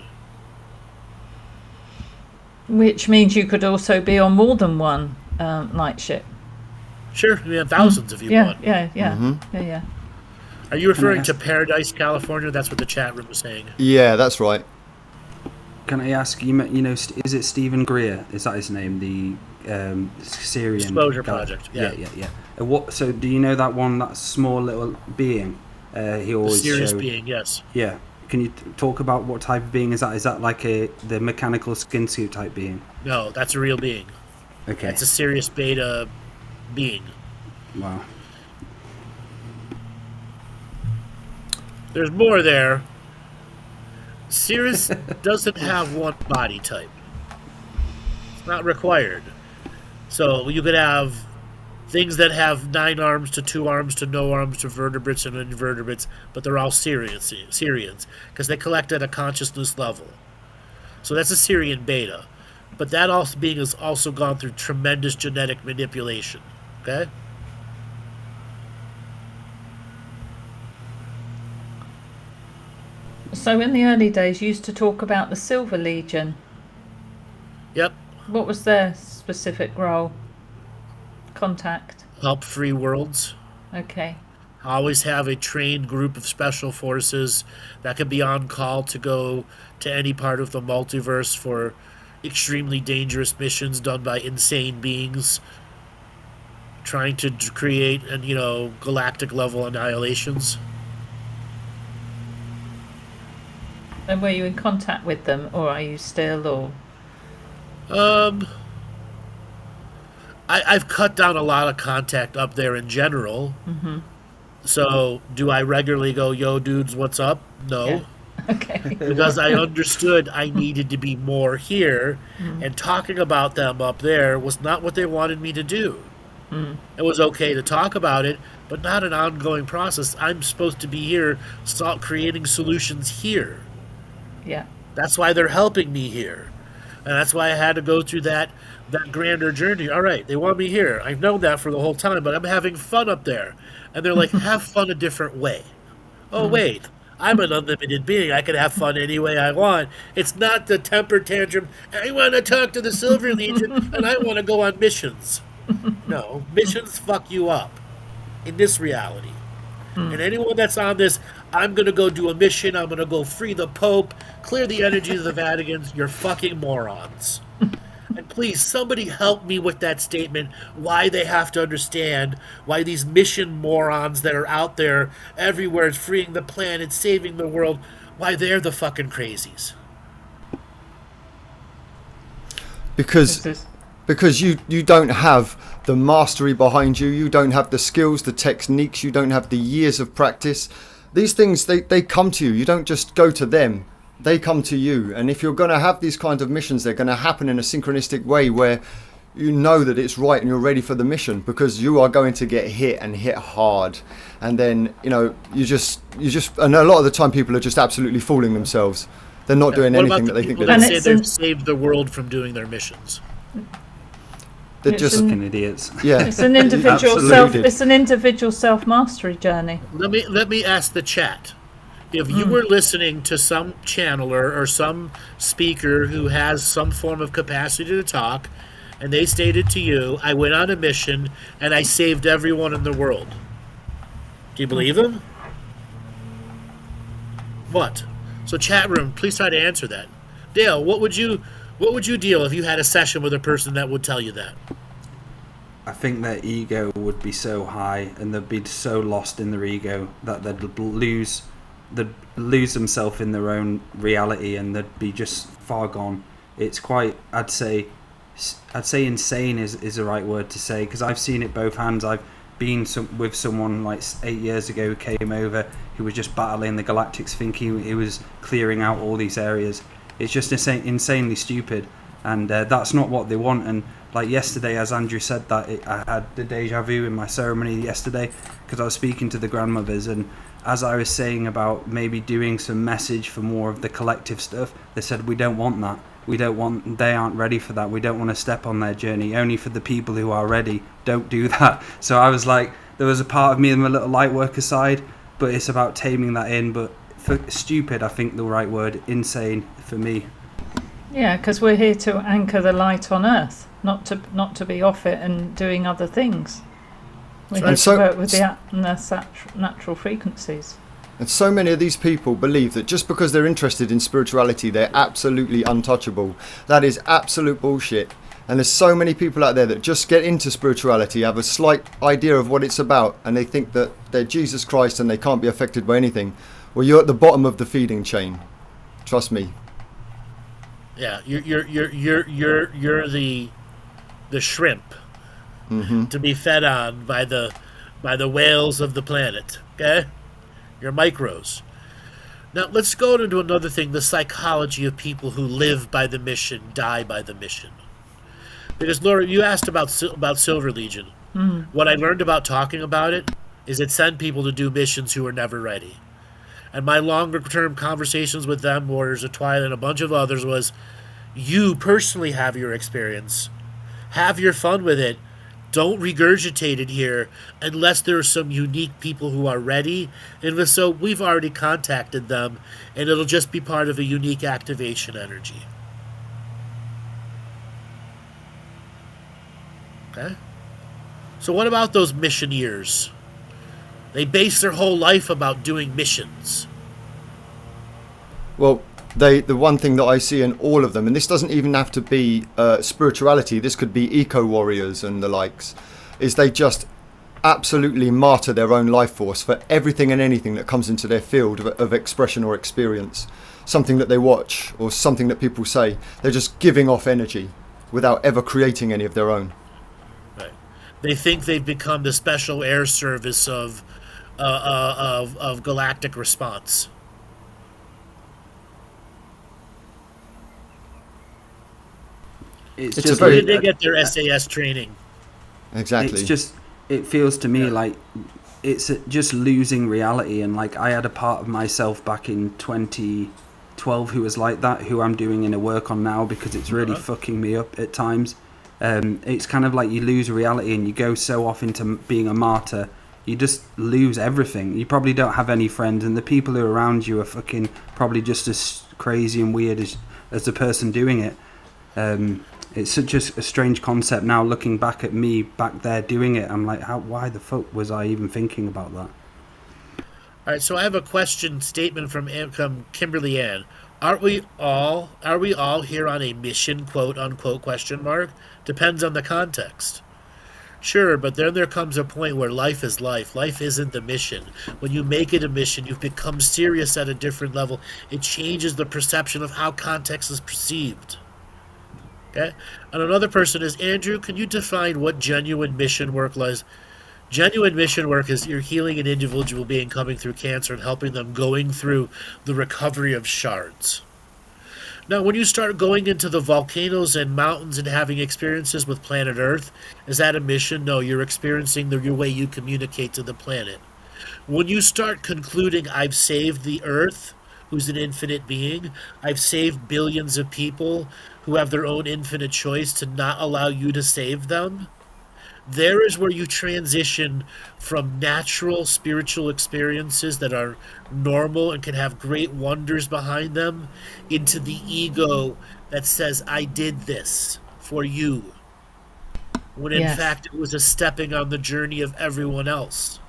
Which means you could also be on more than one light ship. Sure, we have thousands if you want. Yeah. Are you referring to Paradise, California? That's what the chat room was saying. Yeah, that's right. Can I ask you? You know, is it Stephen Greer? Is that his name? The Syrian Disclosure Project. Yeah. What? So, do you know that one? That small little being. He always the serious showed, being. Yes. Yeah. Can you talk about what type of being is that? Is that like the mechanical skin suit type being? No, that's a real being. Okay. It's a Sirius Beta being. Wow. There's more there. Sirius doesn't have one body type. It's not required. So you could have things that have 9 arms to 2 arms to no arms to vertebrates and invertebrates, but they're all Syrians because they collect at a consciousness level. So that's a Syrian beta. But that also being has also gone through tremendous genetic manipulation. Okay? So in the early days, you used to talk about the Silver Legion. Yep. What was their specific role? Contact. Help free worlds. Okay. Always have a trained group of special forces that can be on call to go to any part of the multiverse for extremely dangerous missions done by insane beings trying to create galactic level annihilations. And were you in contact with them, or are you still, or? I've cut down a lot of contact up there in general. Mm-hmm. So, do I regularly go, yo, dudes, what's up? No. Yeah. Okay. Because I understood I needed to be more here, and talking about them up there was not what they wanted me to do. Mm. It was okay to talk about it, but not an ongoing process. I'm supposed to be here creating solutions here. Yeah. That's why they're helping me here. And that's why I had to go through that grander journey. All right, they want me here. I've known that for the whole time, but I'm having fun up there. And they're like, have fun a different way. Oh, wait. I'm an unlimited being. I can have fun any way I want. It's not the temper tantrum. I want to talk to the Silver Legion, and I want to go on missions. No, missions fuck you up in this reality. And anyone that's on this, I'm going to go do a mission, I'm going to go free the Pope, clear the energies of the Vatican, you're fucking morons. And please, somebody help me with that statement, why they have to understand why these mission morons that are out there everywhere freeing the planet, saving the world, why they're the fucking crazies. Because because you don't have the mastery behind you, you don't have the skills, the techniques, you don't have the years of practice. These things, they come to you. You don't just go to them, they come to you. And if you're going to have these kinds of missions, they're going to happen in a synchronistic way where you know that it's right and you're ready for the mission, because you are going to get hit and hit hard. And then, you just and a lot of the time people are just absolutely fooling themselves. They're not doing anything that they think they're doing. Say they've saved the world from doing their missions. They're just fucking idiots. Yeah, it's an individual It's an individual self-mastery journey. Let me ask the chat. If you were listening to some channeler or some speaker who has some form of capacity to talk, and they stated to you, I went on a mission and I saved everyone in the world, do you believe them? What? So chat room, please try to answer that. Dale, what would you deal if you had a session with a person that would tell you that? I think their ego would be so high and they'd be so lost in their ego that they'd lose themselves in their own reality, and they'd be just far gone. It's quite, I'd say insane is the right word to say, because I've seen it both hands. I've been with someone like 8 years ago who came over, who was just battling the galactics, thinking he was clearing out all these areas. It's just insanely stupid, and that's not what they want. And like yesterday, as Andrew said, that I had the deja vu in my ceremony yesterday, because I was speaking to the grandmothers, and as I was saying about maybe doing some message for more of the collective stuff, they said, we don't want that. They aren't ready for that. We don't want to step on their journey. Only for the people who are ready. Don't do that. So I was like, there was a part of me in my little light worker side, but it's about taming that in. But for stupid, I think the right word, insane for me. Yeah, because we're here to anchor the light on Earth, not to be off it and doing other things. We're here to work with the natural frequencies. And so many of these people believe that just because they're interested in spirituality, they're absolutely untouchable. That is absolute bullshit. And there's so many people out there that just get into spirituality, have a slight idea of what it's about, and they think that they're Jesus Christ and they can't be affected by anything. Well, you're at the bottom of the feeding chain. Trust me. Yeah, you're the shrimp to be fed on by the whales of the planet. Okay. Your micros. Now let's go into another thing: the psychology of people who live by the mission, die by the mission. Because Laura, you asked about Silver Legion. What I learned about talking about it is it sent people to do missions who were never ready. And my longer term conversations with them, Warriors of Twilight, and a bunch of others was, you personally have your experience, have your fun with it. Don't regurgitate it here unless there are some unique people who are ready. And so we've already contacted them, and it'll just be part of a unique activation energy. Okay? So what about those missioneers? They base their whole life about doing missions. Well, the one thing that I see in all of them, and this doesn't even have to be spirituality, this could be eco-warriors and the likes, is they just absolutely martyr their own life force for everything and anything that comes into their field of expression or experience. Something that they watch or something that people say. They're just giving off energy without ever creating any of their own. Right. They think they've become the special air service of galactic response. It's just just where did they get their SAS training? Exactly. It's just, it feels to me like it's just losing reality. And like I had a part of myself back in 2012 who was like that, who I'm doing inner work on now because it's really fucking me up at times. It's kind of like you lose reality and you go so off into being a martyr, you just lose everything. You probably don't have any friends, and the people who are around you are fucking probably just as crazy and weird as the person doing it. It's such a strange concept now, looking back at me back there doing it. I'm like, why the fuck was I even thinking about that? All right, so I have a statement from Kimberly Ann. Are we all here on a mission, quote unquote, question mark? Depends on the context. Sure, but then there comes a point where life is life. Life isn't the mission. When you make it a mission, you've become serious at a different level. It changes the perception of how context is perceived. Okay? And another person is, Andrew, can you define what genuine mission work was? Genuine mission work is you're healing an individual being coming through cancer and helping them going through the recovery of shards. Now, when you start going into the volcanoes and mountains and having experiences with planet Earth, is that a mission? No, you're experiencing your way you communicate to the planet. When you start concluding, I've saved the Earth, who's an infinite being, I've saved billions of people who have their own infinite choice to not allow you to save them, there is where you transition from natural spiritual experiences that are normal and can have great wonders behind them into the ego that says, I did this for you. When in fact it was a stepping on the journey of everyone else.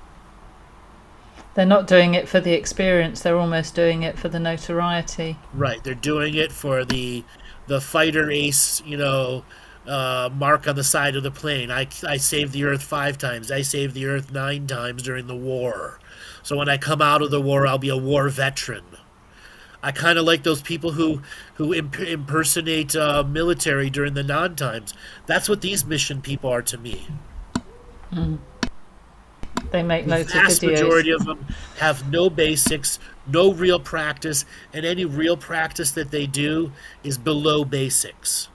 They're not doing it for the experience, they're almost doing it for the notoriety. Right, they're doing it for the fighter ace, mark on the side of the plane. I saved the Earth 5 times. I saved the Earth 9 times during the war. So when I come out of the war, I'll be a war veteran. I kind of like those people who impersonate military during the non-times. That's what these mission people are to me. Mm. They make loads of The vast videos. majority of them have no basics, no real practice, and any real practice that they do is below basics.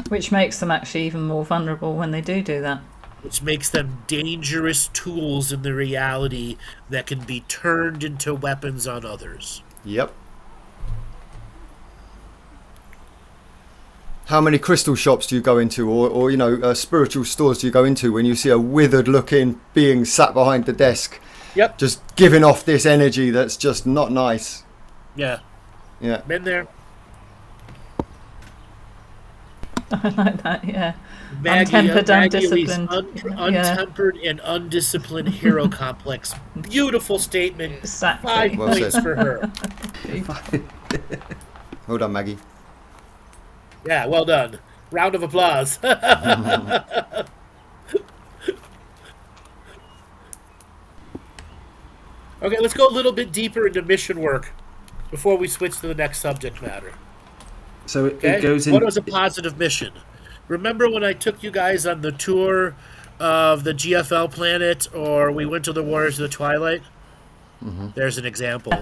Which makes them actually even more vulnerable when they do that. Which makes them dangerous tools in the reality that can be turned into weapons on others. Yep. How many crystal shops do you go into, or spiritual stores do you go into when you see a withered-looking being sat behind the desk? Yep. Just giving off this energy that's just not nice. Yeah. Yeah. Been there. I like that, yeah. Maggie, Untempered, Maggie undisciplined. Untempered and undisciplined hero complex. Beautiful statement. Exactly. 5 Well points said. for her. Well done, Maggie. Yeah, well done. Round of applause. Okay, let's go a little bit deeper into mission work before we switch to the next subject matter. So Okay? it goes in. What was a positive mission? Remember when I took you guys on the tour of the GFL planet, or we went to the Warriors of the Twilight? Mm-hmm. There's an example.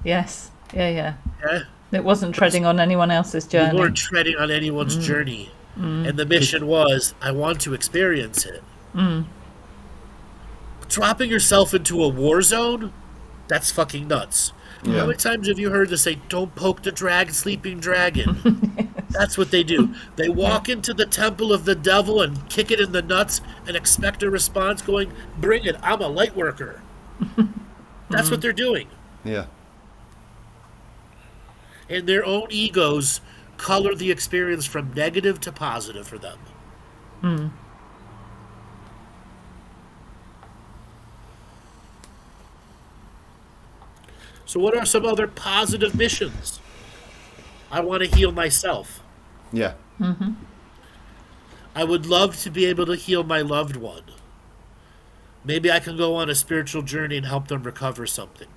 Yes, yeah. Okay? It wasn't treading on anyone else's journey. We weren't treading on anyone's journey. And the mission was, I want to experience it. Dropping yourself into a war zone? That's fucking nuts. Yeah. How many times have you heard this say, don't poke the sleeping dragon? That's what they do. They walk into the temple of the devil and kick it in the nuts and expect a response going, bring it, I'm a light worker. That's what they're doing. Yeah. And their own egos color the experience from negative to positive for them. So what are some other positive missions? I want to heal myself. Yeah. I would love to be able to heal my loved one. Maybe I can go on a spiritual journey and help them recover something.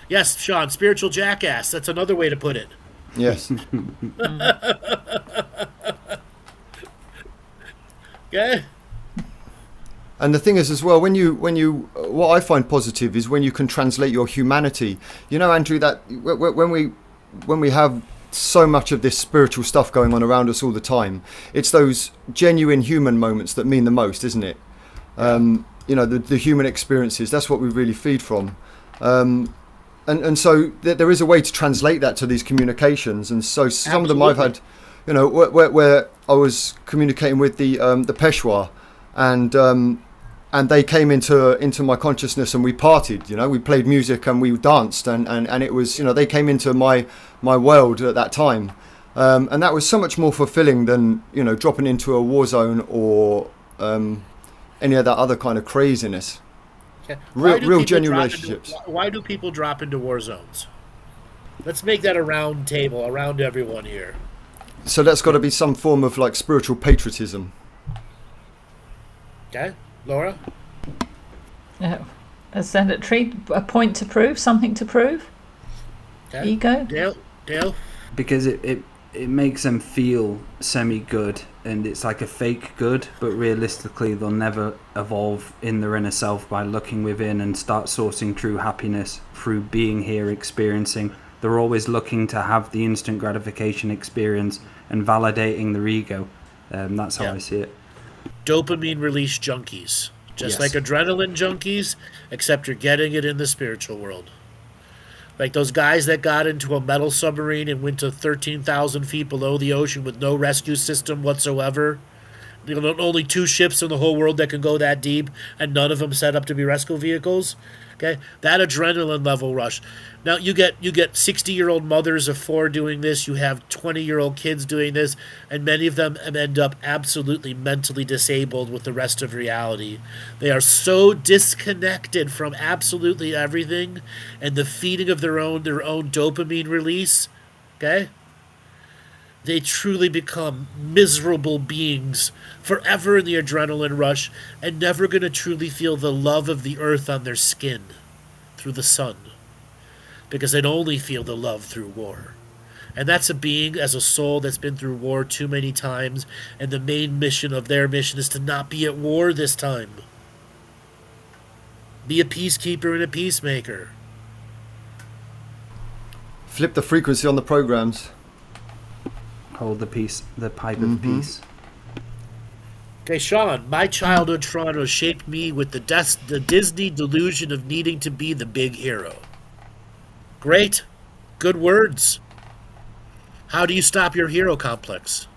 Yes, Sean, spiritual jackass. That's another way to put it. Yes. Okay? And the thing is as well, when you what I find positive is when you can translate your humanity. You know, Andrew, that when we have so much of this spiritual stuff going on around us all the time, it's those genuine human moments that mean the most, isn't it? The human experiences, that's what we really feed from. And so there is a way to translate that to these communications. And so some of them I've had, where I was communicating with the Peshwa, and they came into my consciousness and we partied. We played music and we danced, and it was, they came into my world at that time, and that was so much more fulfilling than dropping into a war zone or any of that other kind of craziness. Okay. Real genuine relationships. Why do people drop into war zones? Let's make that a round table, around everyone here. So that's got to be some form of like spiritual patriotism. Okay, Laura? A sedentary, a point to prove, something to prove. Okay. Ego. Dale? Dale? Because it makes them feel semi-good, and it's like a fake good, but realistically they'll never evolve in their inner self by looking within and start sourcing true happiness through being here, experiencing. They're always looking to have the instant gratification experience and validating their ego. That's how I see it. Dopamine release junkies. Just Yes. like adrenaline junkies, except you're getting it in the spiritual world. Like those guys that got into a metal submarine and went to 13,000 feet below the ocean with no rescue system whatsoever. You know, only 2 ships in the whole world that can go that deep, and none of them set up to be rescue vehicles. Okay, that adrenaline level rush. Now you get 60-year-old mothers of 4 doing this. You have 20-year-old kids doing this, and many of them end up absolutely mentally disabled with the rest of reality. They are so disconnected from absolutely everything, and the feeding of their own dopamine release. Okay. They truly become miserable beings forever in the adrenaline rush and never going to truly feel the love of the earth on their skin through the sun. Because they'd only feel the love through war. And that's a being as a soul that's been through war too many times, and the main mission of their mission is to not be at war this time. Be a peacekeeper and a peacemaker. Flip the frequency on the programs. Hold the pipe of peace. Okay, Sean, my childhood Toronto shaped me with the Disney delusion of needing to be the big hero. Great. Good words. How do you stop your hero complex?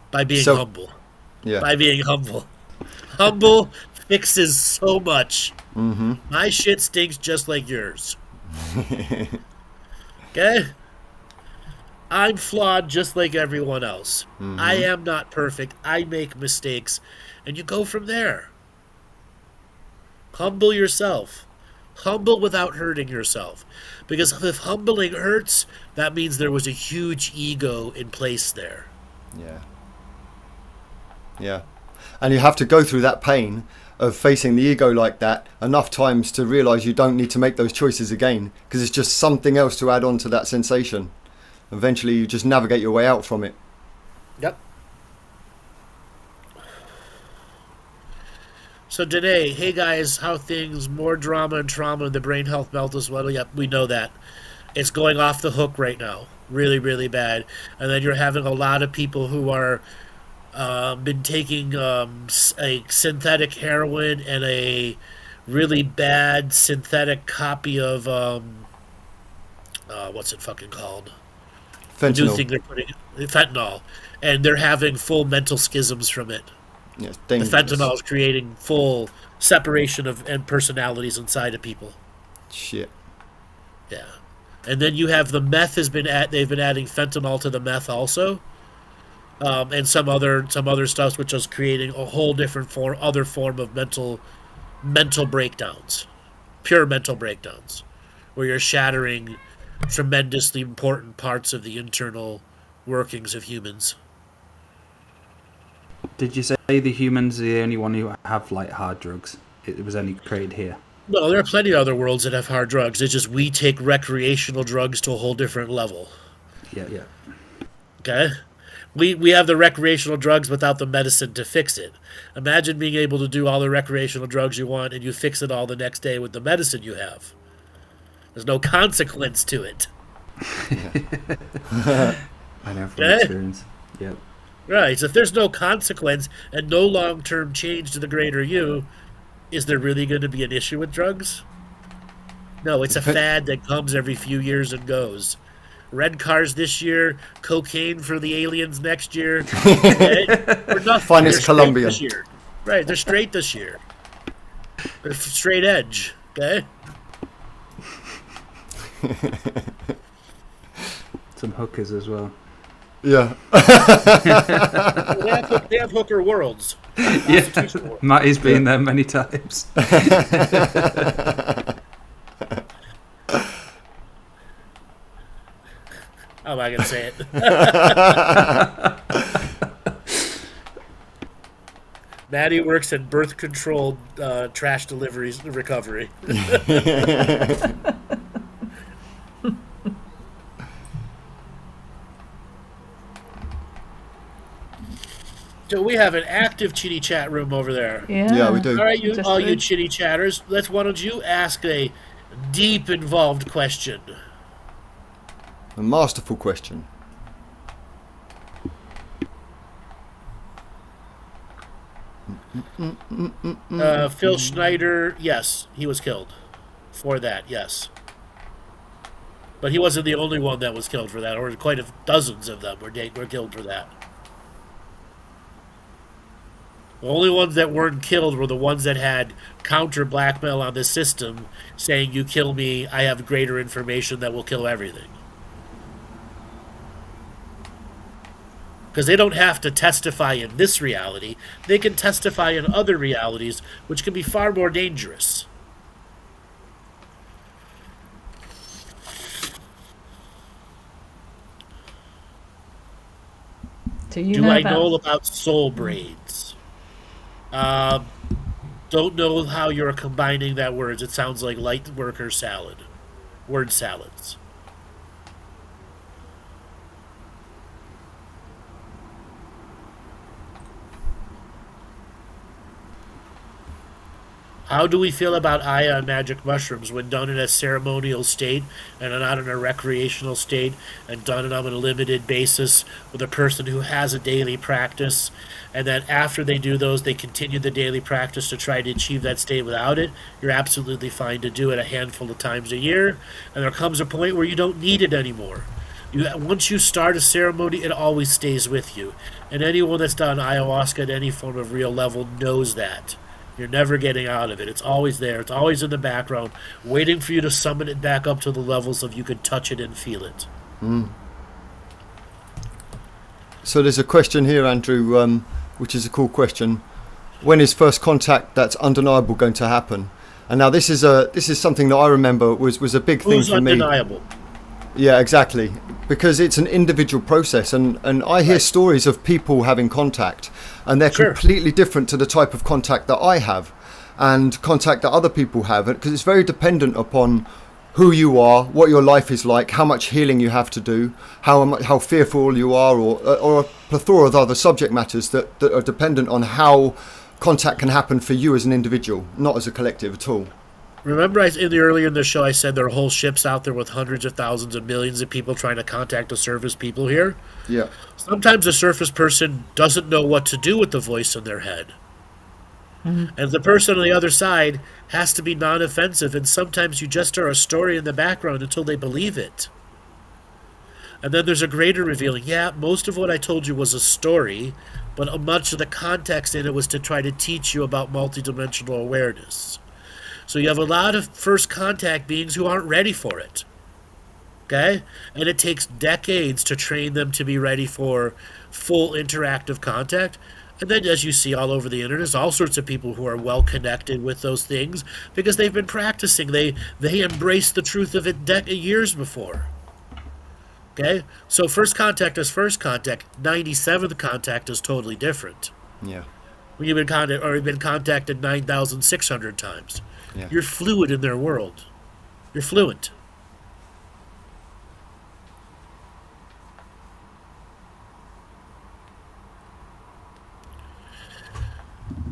By being humble. Yeah. By being humble. Humble fixes so much. Mm-hmm. My shit stinks just like yours. Okay? I'm flawed just like everyone else. Mm-hmm. I am not perfect. I make mistakes. And you go from there. Humble yourself. Humble without hurting yourself. Because if humbling hurts, that means there was a huge ego in place there. Yeah. Yeah. And you have to go through that pain of facing the ego like that enough times to realise you don't need to make those choices again, because it's just something else to add on to that sensation. Eventually you just navigate your way out from it. Yep. So Danae, hey guys, how things? More drama and trauma in the brain health melt as well. Yep, we know that. It's going off the hook right now. Really, really bad. And then you're having a lot of people who are been taking a synthetic heroin and a really bad synthetic copy of what's it fucking called? The new thing they're putting, fentanyl, and they're having full mental schisms from it. Yeah, it's The dangerous. fentanyl is creating full separation of and personalities inside of people. Shit. Yeah, and then you have the meth they've been adding fentanyl to the meth also. And some other stuff, which is creating a whole different other form of mental breakdowns, pure mental breakdowns, where you're shattering tremendously important parts of the internal workings of humans. Did you say the humans are the only one who have like hard drugs? It was only created here. No, there are plenty of other worlds that have hard drugs. It's just we take recreational drugs to a whole different level. Yeah. Okay. We have the recreational drugs without the medicine to fix it. Imagine being able to do all the recreational drugs you want and you fix it all the next day with the medicine you have. There's no consequence to it. I know from experience. Yep. Right. So if there's no consequence and no long-term change to the greater you, is there really going to be an issue with drugs? No, it's a fad that comes every few years and goes. Red cars this year, cocaine for the aliens next year. We're not Finest Colombian. this year. Right, they're straight this year. They're straight edge, okay? Some hookers as well. Yeah. They have hooker worlds. Yeah, Matty's been there many times. How am I going to say it? Maddie works in birth control trash deliveries recovery. So we have an active chitty chat room over there. Yeah, we do. All right, Just all you read. chitty chatters, why don't you ask a deep involved question? A masterful question. Phil Schneider, yes, he was killed for that, yes. But he wasn't the only one that was killed for that, or quite dozens of them were killed for that. The only ones that weren't killed were the ones that had counter blackmail on the system saying, you kill me, I have greater information that will kill everything. Because they don't have to testify in this reality. They can testify in other realities, which can be far more dangerous. Do I know about soul braids? Don't know how you're combining that words. It sounds like light worker salad. Word salads. How do we feel about ion magic mushrooms when done in a ceremonial state and not in a recreational state and done on a limited basis with a person who has a daily practice, and then after they do those, they continue the daily practice to try to achieve that state without it? You're absolutely fine to do it a handful of times a year, and there comes a point where you don't need it anymore. Once you start a ceremony, it always stays with you. And anyone that's done ayahuasca at any form of real level knows that. You're never getting out of it. It's always there. It's always in the background, waiting for you to summon it back up to the levels of you could touch it and feel it. So there's a question here, Andrew, which is a cool question. When is first contact that's undeniable going to happen? And now this is something that I remember was a big thing Who's for me. undeniable? Yeah, exactly. Because it's an individual process, and I hear stories of people having contact, and they're completely different to the type of contact that I have and contact that other people have, because it's very dependent upon who you are, what your life is like, how much healing you have to do, how fearful you are, or a plethora of other subject matters that are dependent on how contact can happen for you as an individual, not as a collective at all. Remember earlier in the show I said there are whole ships out there with hundreds of thousands of millions of people trying to contact the surface people here? Yeah. Sometimes the surface person doesn't know what to do with the voice in their head. Mm-hmm. And the person on the other side has to be non-offensive, and sometimes you just are a story in the background until they believe it. And then there's a greater revealing. Yeah, most of what I told you was a story, but much of the context in it was to try to teach you about multidimensional awareness. So you have a lot of first contact beings who aren't ready for it. Okay? And it takes decades to train them to be ready for full interactive contact. And then, as you see all over the internet, there's all sorts of people who are well connected with those things because they've been practicing. They embrace the truth of it years before. Okay? So first contact is first contact. 97th contact is totally different. Yeah. When you've been contacted 9,600 times. Yeah. You're fluid in their world. You're fluent.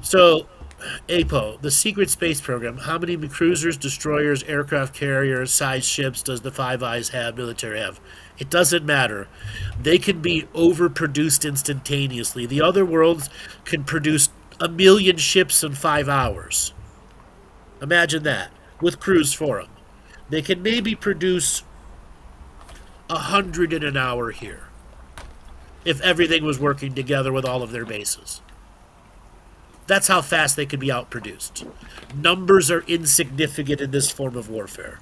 So, APO, the secret space program, how many cruisers, destroyers, aircraft carriers, size ships does the Five Eyes have, military have? It doesn't matter. They can be overproduced instantaneously. The other worlds can produce 1 million ships in 5 hours. Imagine that, with crews for them. They can maybe produce 100 in an hour here, if everything was working together with all of their bases. That's how fast they could be outproduced. Numbers are insignificant in this form of warfare.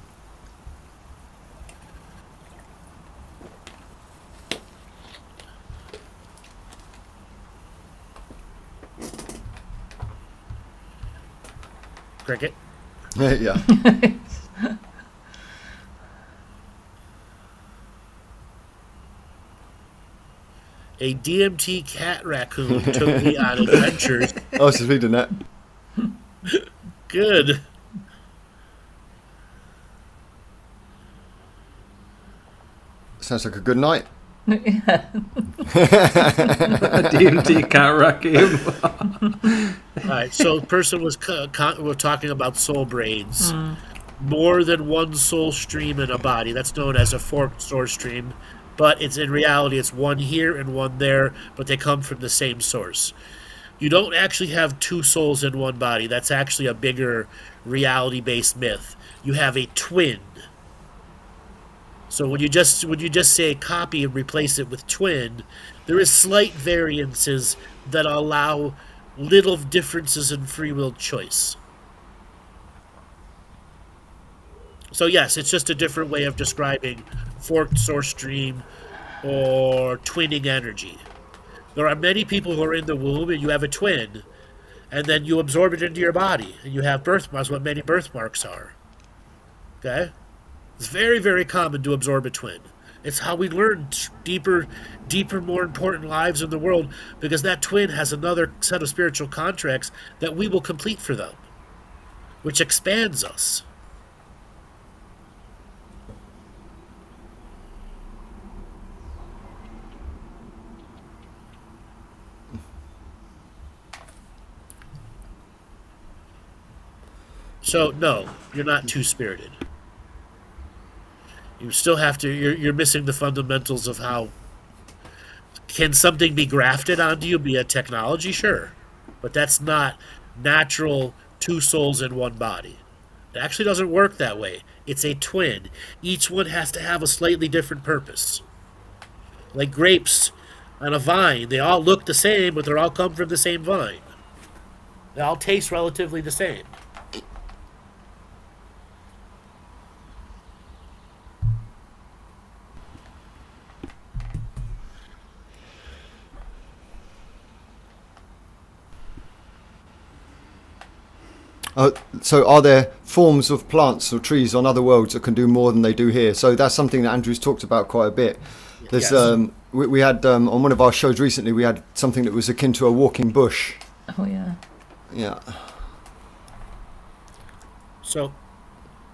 Cricket. Yeah. A DMT cat raccoon took me on adventures. I was just reading that. Good. Sounds like a good night. A DMT cat raccoon. All right, so the person was we're talking about soul braids. More than one soul stream in a body. That's known as a forked soul stream, but in reality it's one here and one there, but they come from the same source. You don't actually have two souls in one body. That's actually a bigger reality-based myth. You have a twin. So when you just say copy and replace it with twin, there is slight variances that allow little differences in free will choice. So yes, it's just a different way of describing forked source stream or twinning energy. There are many people who are in the womb and you have a twin, and then you absorb it into your body, and you have birthmarks, what many birthmarks are. Okay? It's very, very common to absorb a twin. It's how we learn deeper, more important lives in the world, because that twin has another set of spiritual contracts that we will complete for them, which expands us. So, no, you're not two-spirited. You still have to, you're missing the fundamentals of how, can something be grafted onto you, be a technology? Sure. But that's not natural two souls in one body. It actually doesn't work that way. It's a twin. Each one has to have a slightly different purpose. Like grapes on a vine, they all look the same, but they all come from the same vine. They all taste relatively the same. So are there forms of plants or trees on other worlds that can do more than they do here? So that's something that Andrew's talked about quite a bit. There's Yes. we had on one of our shows recently, we had something that was akin to a walking bush. Oh yeah. Yeah. So,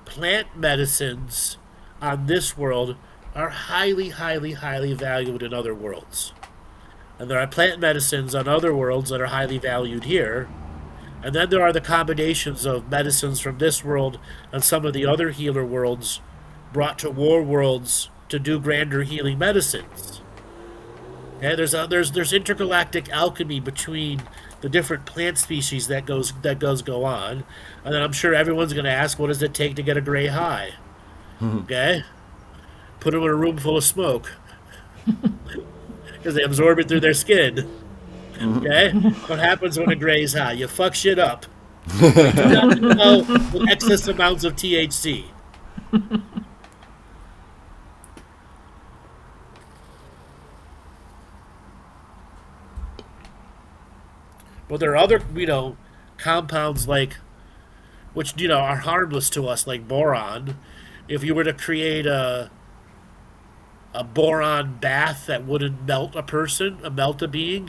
plant medicines on this world are highly, highly, highly valued in other worlds. And there are plant medicines on other worlds that are highly valued here. And then there are the combinations of medicines from this world and some of the other healer worlds brought to war worlds to do grander healing medicines. And there's intergalactic alchemy between the different plant species that go on. And then I'm sure everyone's going to ask, what does it take to get a gray high? Okay? Put them in a room full of smoke. Because they absorb it through their skin. Okay? What happens when a gray's high? You fuck shit up. You do not know with excess amounts of THC. But there are other, compounds which, are harmless to us, like boron. If you were to create a boron bath that wouldn't melt a person, melt a being,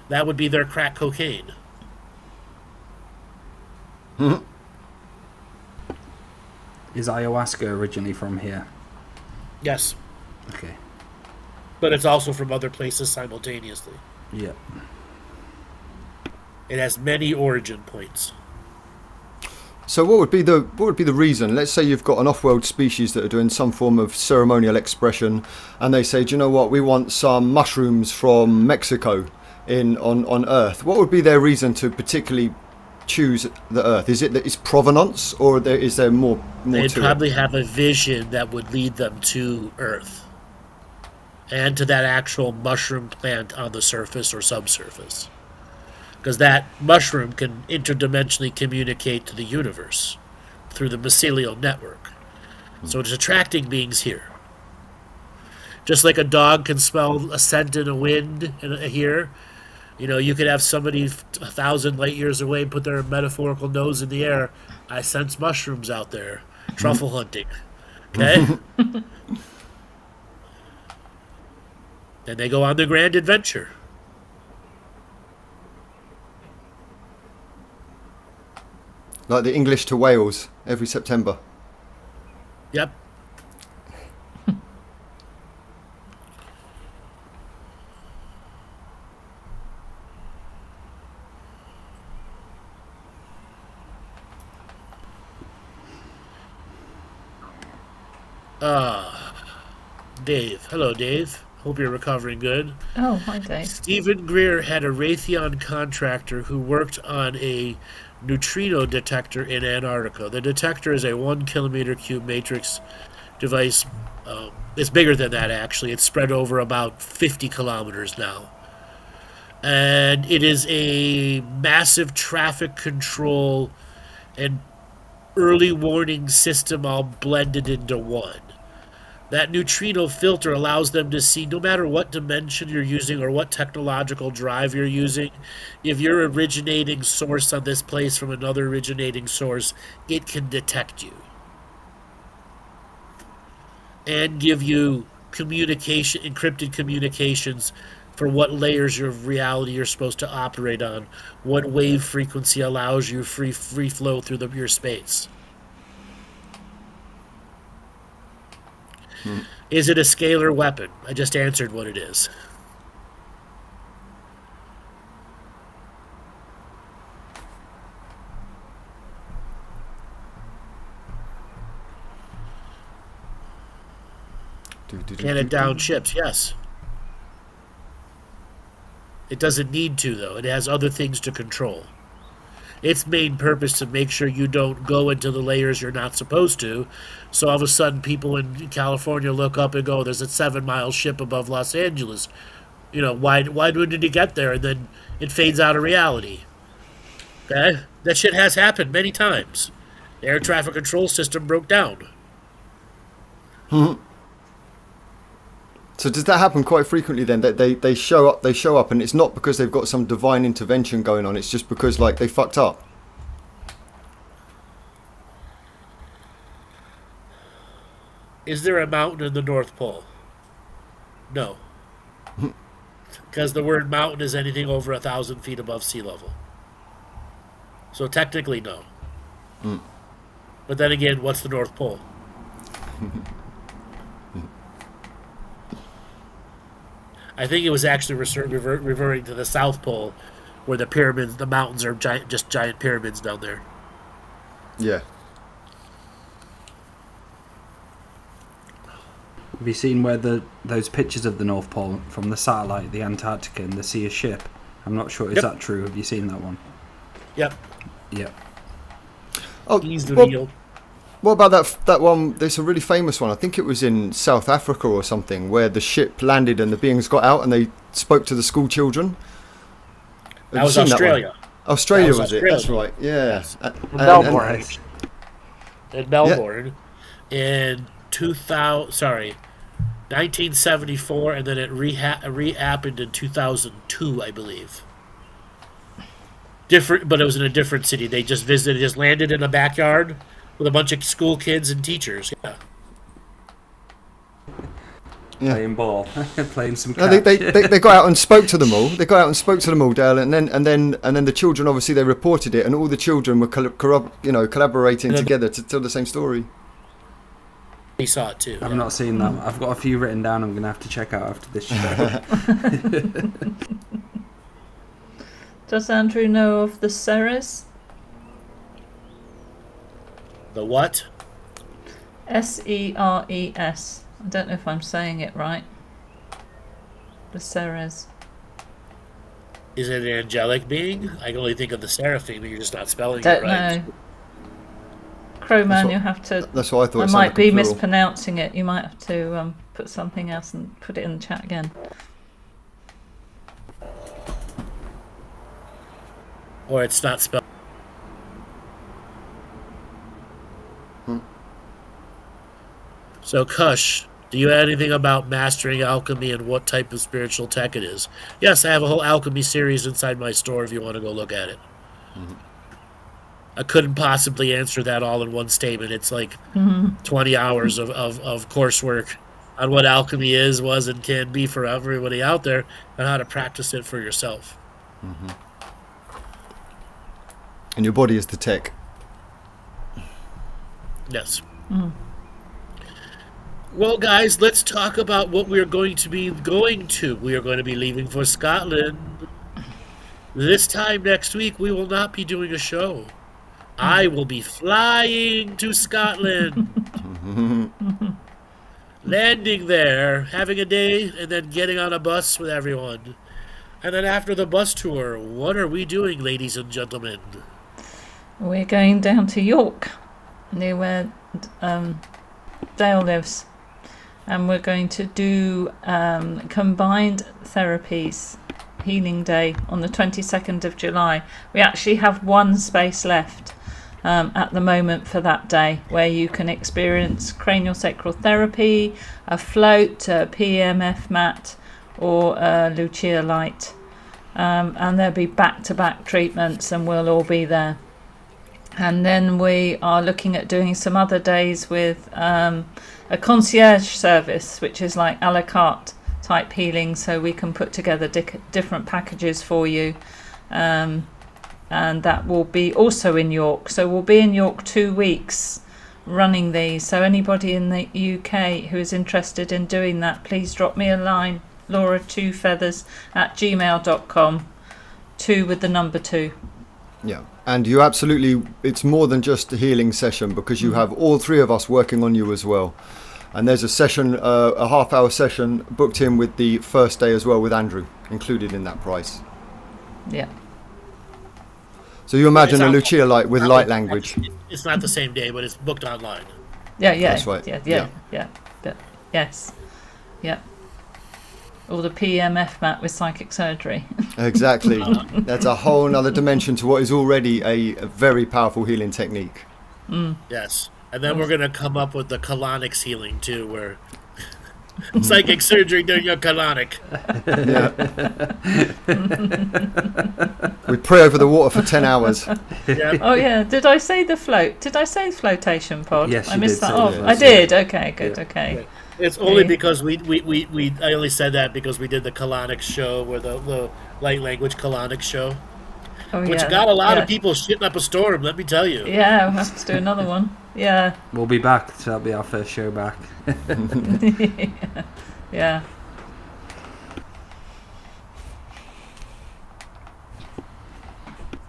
that would be their crack cocaine. Is ayahuasca originally from here? Yes. Okay. But it's also from other places simultaneously. Yeah. It has many origin points. So what would be the reason? Let's say you've got an off-world species that are doing some form of ceremonial expression, and they say, do you know what? We want some mushrooms from Mexico on Earth. What would be their reason to particularly choose the Earth? Is it that it's provenance, or is there more They'd to probably it? have a vision that would lead them to Earth and to that actual mushroom plant on the surface or subsurface. Because that mushroom can interdimensionally communicate to the universe through the mycelial network. So it's attracting beings here. Just like a dog can smell a scent in a wind here, you could have somebody 1,000 light years away put their metaphorical nose in the air. I sense mushrooms out there. Truffle hunting. Okay? Then they go on the grand adventure. Like the English to Wales every September. Yep. Dave. Hello, Dave. Hope you're recovering good. Oh, hi, Dave. Stephen Greer had a Raytheon contractor who worked on a neutrino detector in Antarctica. The detector is a 1 kilometer cube matrix device. It's bigger than that, actually. It's spread over about 50 kilometers now. And it is a massive traffic control and early warning system all blended into one. That neutrino filter allows them to see, no matter what dimension you're using or what technological drive you're using, if you're originating source on this place from another originating source, it can detect you. And give you encrypted communications for what layers of reality you're supposed to operate on, what wave frequency allows you free flow through your space. Is it a scalar weapon? I just answered what it is. Can it down ships? Yes. It doesn't need to, though. It has other things to control. Its main purpose is to make sure you don't go into the layers you're not supposed to. So all of a sudden people in California look up and go, there's a 7-mile ship above Los Angeles. You know, why didn't it get there? And then it fades out of reality. Okay? That shit has happened many times. The air traffic control system broke down. So does that happen quite frequently then? That they show up, and it's not because they've got some divine intervention going on. It's just because like they fucked up. Is there a mountain in the North Pole? No. Because the word mountain is anything over 1,000 feet above sea level. So technically, no. But then again, what's the North Pole? I think it was actually referring to the South Pole, where the pyramids, the mountains are just giant pyramids down there. Yeah. Have you seen where those pictures of the North Pole from the satellite, the Antarctica, and they see a ship? I'm not sure. Is that true? Have you seen that one? Yep. Yep. Oh, He's the well, real. what about that one? There's a really famous one. I think it was in South Africa or something, where the ship landed and the beings got out and they spoke to the school children. That was Australia. Australia That was was it? Australia. That's right. Yeah. Yes. Melbourne. In Melbourne, in 1974, and then it re-happened in 2002, I believe. Different, but it was in a different city. They just landed in a backyard with a bunch of school kids and teachers. Yeah. Playing ball, playing some No, catch. they got out and spoke to them all. They got out and spoke to them all, Dale, and then the children obviously they reported it, and all the children were collaborating together to tell the same story. He saw it too. I've not seen that. I've got a few written down. I'm going to have to check out after this show. Does Andrew know of the Ceres? The what? Seres. I don't know if I'm saying it right. The Ceres. Is it an angelic being? I can only think of the seraphim, but you're just not spelling Don't it right. know. Crowman, what- you have to. That's what I thought. I it sounded might like be a plural. mispronouncing it. You might have to put something else and put it in the chat again. Or it's not spelled. So, Kush, do you have anything about mastering alchemy and what type of spiritual tech it is? Yes, I have a whole alchemy series inside my store if you want to go look at it. I couldn't possibly answer that all in one statement. It's like 20 hours of coursework on what alchemy is, was, and can be for everybody out there, and how to practice it for yourself. And your body is the tech. Yes. Well, guys, let's talk about what we are going to be going to. We are going to be leaving for Scotland. This time next week, we will not be doing a show. I will be flying to Scotland. Landing there, having a day, and then getting on a bus with everyone. And then after the bus tour, what are we doing, ladies and gentlemen? We're going down to York, near where Dale lives. And we're going to do combined therapies healing day on the 22nd of July. We actually have one space left at the moment for that day, where you can experience craniosacral therapy, a float, a PEMF mat, or a Lucia light. And there'll be back-to-back treatments, and we'll all be there. And then we are looking at doing some other days with a concierge service, which is like a la carte type healing, so we can put together different packages for you. And that will be also in York. So we'll be in York 2 weeks running these. So anybody in the UK who is interested in doing that, please drop me a line, laura2feathers@gmail.com, 2 with the number 2. Yeah, and you absolutely, it's more than just a healing session, because you have all three of us working on you as well. And there's a session, a half-hour session booked in with the first day as well, with Andrew included in that price. Yeah. So you imagine a Lucia light with light language. It's not the same day, but it's booked online. Yeah. That's right. Yeah. Yes. Yeah. Or the PEMF mat with psychic surgery. Exactly. That's a whole other dimension to what is already a very powerful healing technique. Yes. And then we're going to come up with the colonics healing, too, where psychic surgery during your colonic. Yeah. We pray over the water for 10 hours. Yeah. Oh yeah, did I say the float? Did I say flotation pod? Yes, I you missed did that say off. that. I did. Okay, good. Yeah. Okay. It's only because I only said that because we did the colonics show, where the light language colonics show, Oh which yeah. got a lot yeah. of people shitting up a storm, let me tell you. Yeah, we'll have to do another one. Yeah. We'll be back, so that'll be our first show back. Yeah.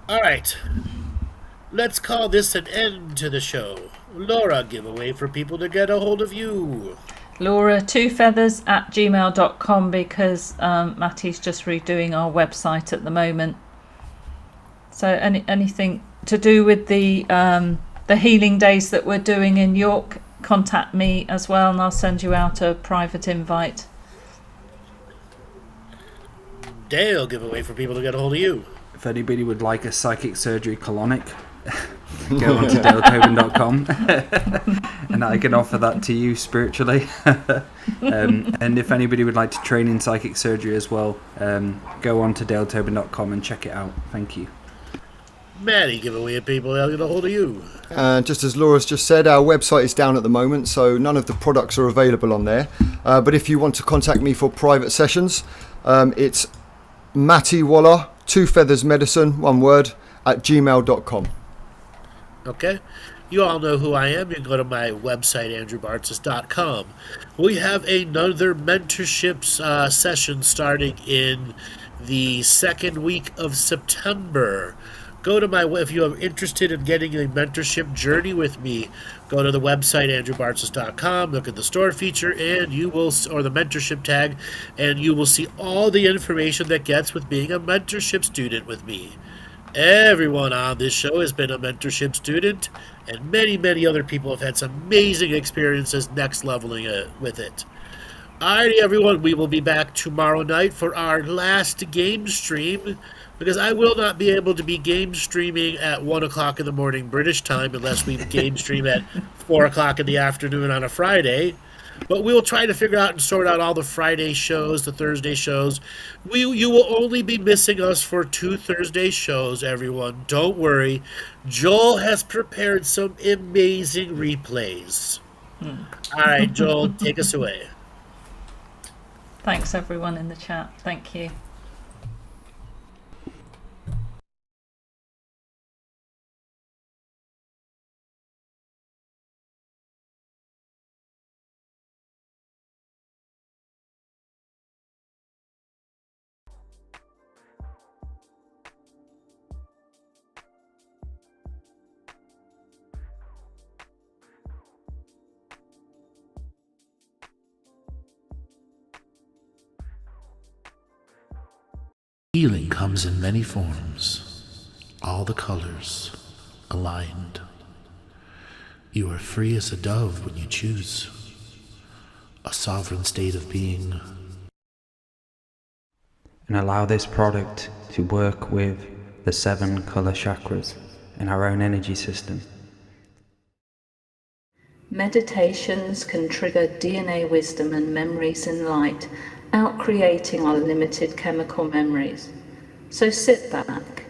All right. Let's call this an end to the show. Laura, giveaway for people to get a hold of you. Laura2feathers@gmail.com, because Maty's just redoing our website at the moment. So anything to do with the healing days that we're doing in York, contact me as well, and I'll send you out a private invite. Dale, giveaway for people to get a hold of you. If anybody would like a psychic surgery colonic, go on to daletobin.com and I can offer that to you spiritually. And if anybody would like to train in psychic surgery as well, go on to daletobin.com and check it out. Thank you. Maddie, giveaway for people to get a hold of you. Just as Laura's just said, our website is down at the moment, so none of the products are available on there. But if you want to contact me for private sessions, it's Maty Waller, 2 feathers medicine, one word, @gmail.com. Okay? You all know who I am. You can go to my website, andrewbartzis.com. We have another mentorship session starting in the second week of September. Go to if you are interested in getting a mentorship journey with me, go to the website, andrewbartzis.com, look at the store feature, and you will, or the mentorship tag, and you will see all the information that gets with being a mentorship student with me. Everyone on this show has been a mentorship student, and many, many other people have had some amazing experiences next leveling with it. Alrighty, everyone, we will be back tomorrow night for our last game stream, because I will not be able to be game streaming at 1 o'clock in the morning British time unless we game stream at 4 o'clock in the afternoon on a Friday. But we will try to figure out and sort out all the Friday shows, the Thursday shows. You will only be missing us for 2 Thursday shows, everyone. Don't worry. Joel has prepared some amazing replays. All right, Joel, take us away. Thanks everyone in the chat. Thank you. Healing comes in many forms, all the colors aligned. You are free as a dove when you choose, a sovereign state of being. And allow this product to work with the 7 color chakras in our own energy system. Meditations can trigger DNA wisdom and memories in light, out-creating our limited chemical memories. So sit back,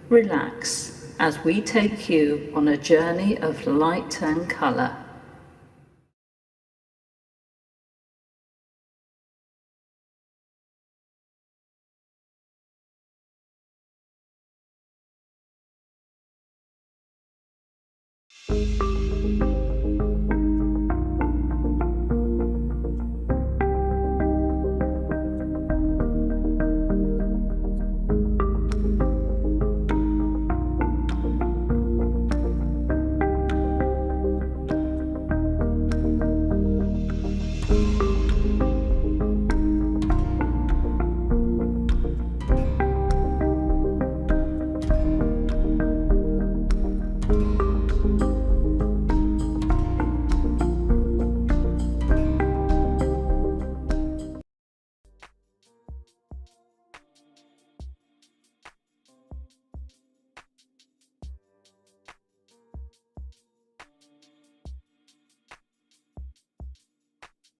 relax, as we take you on a journey of light and colour.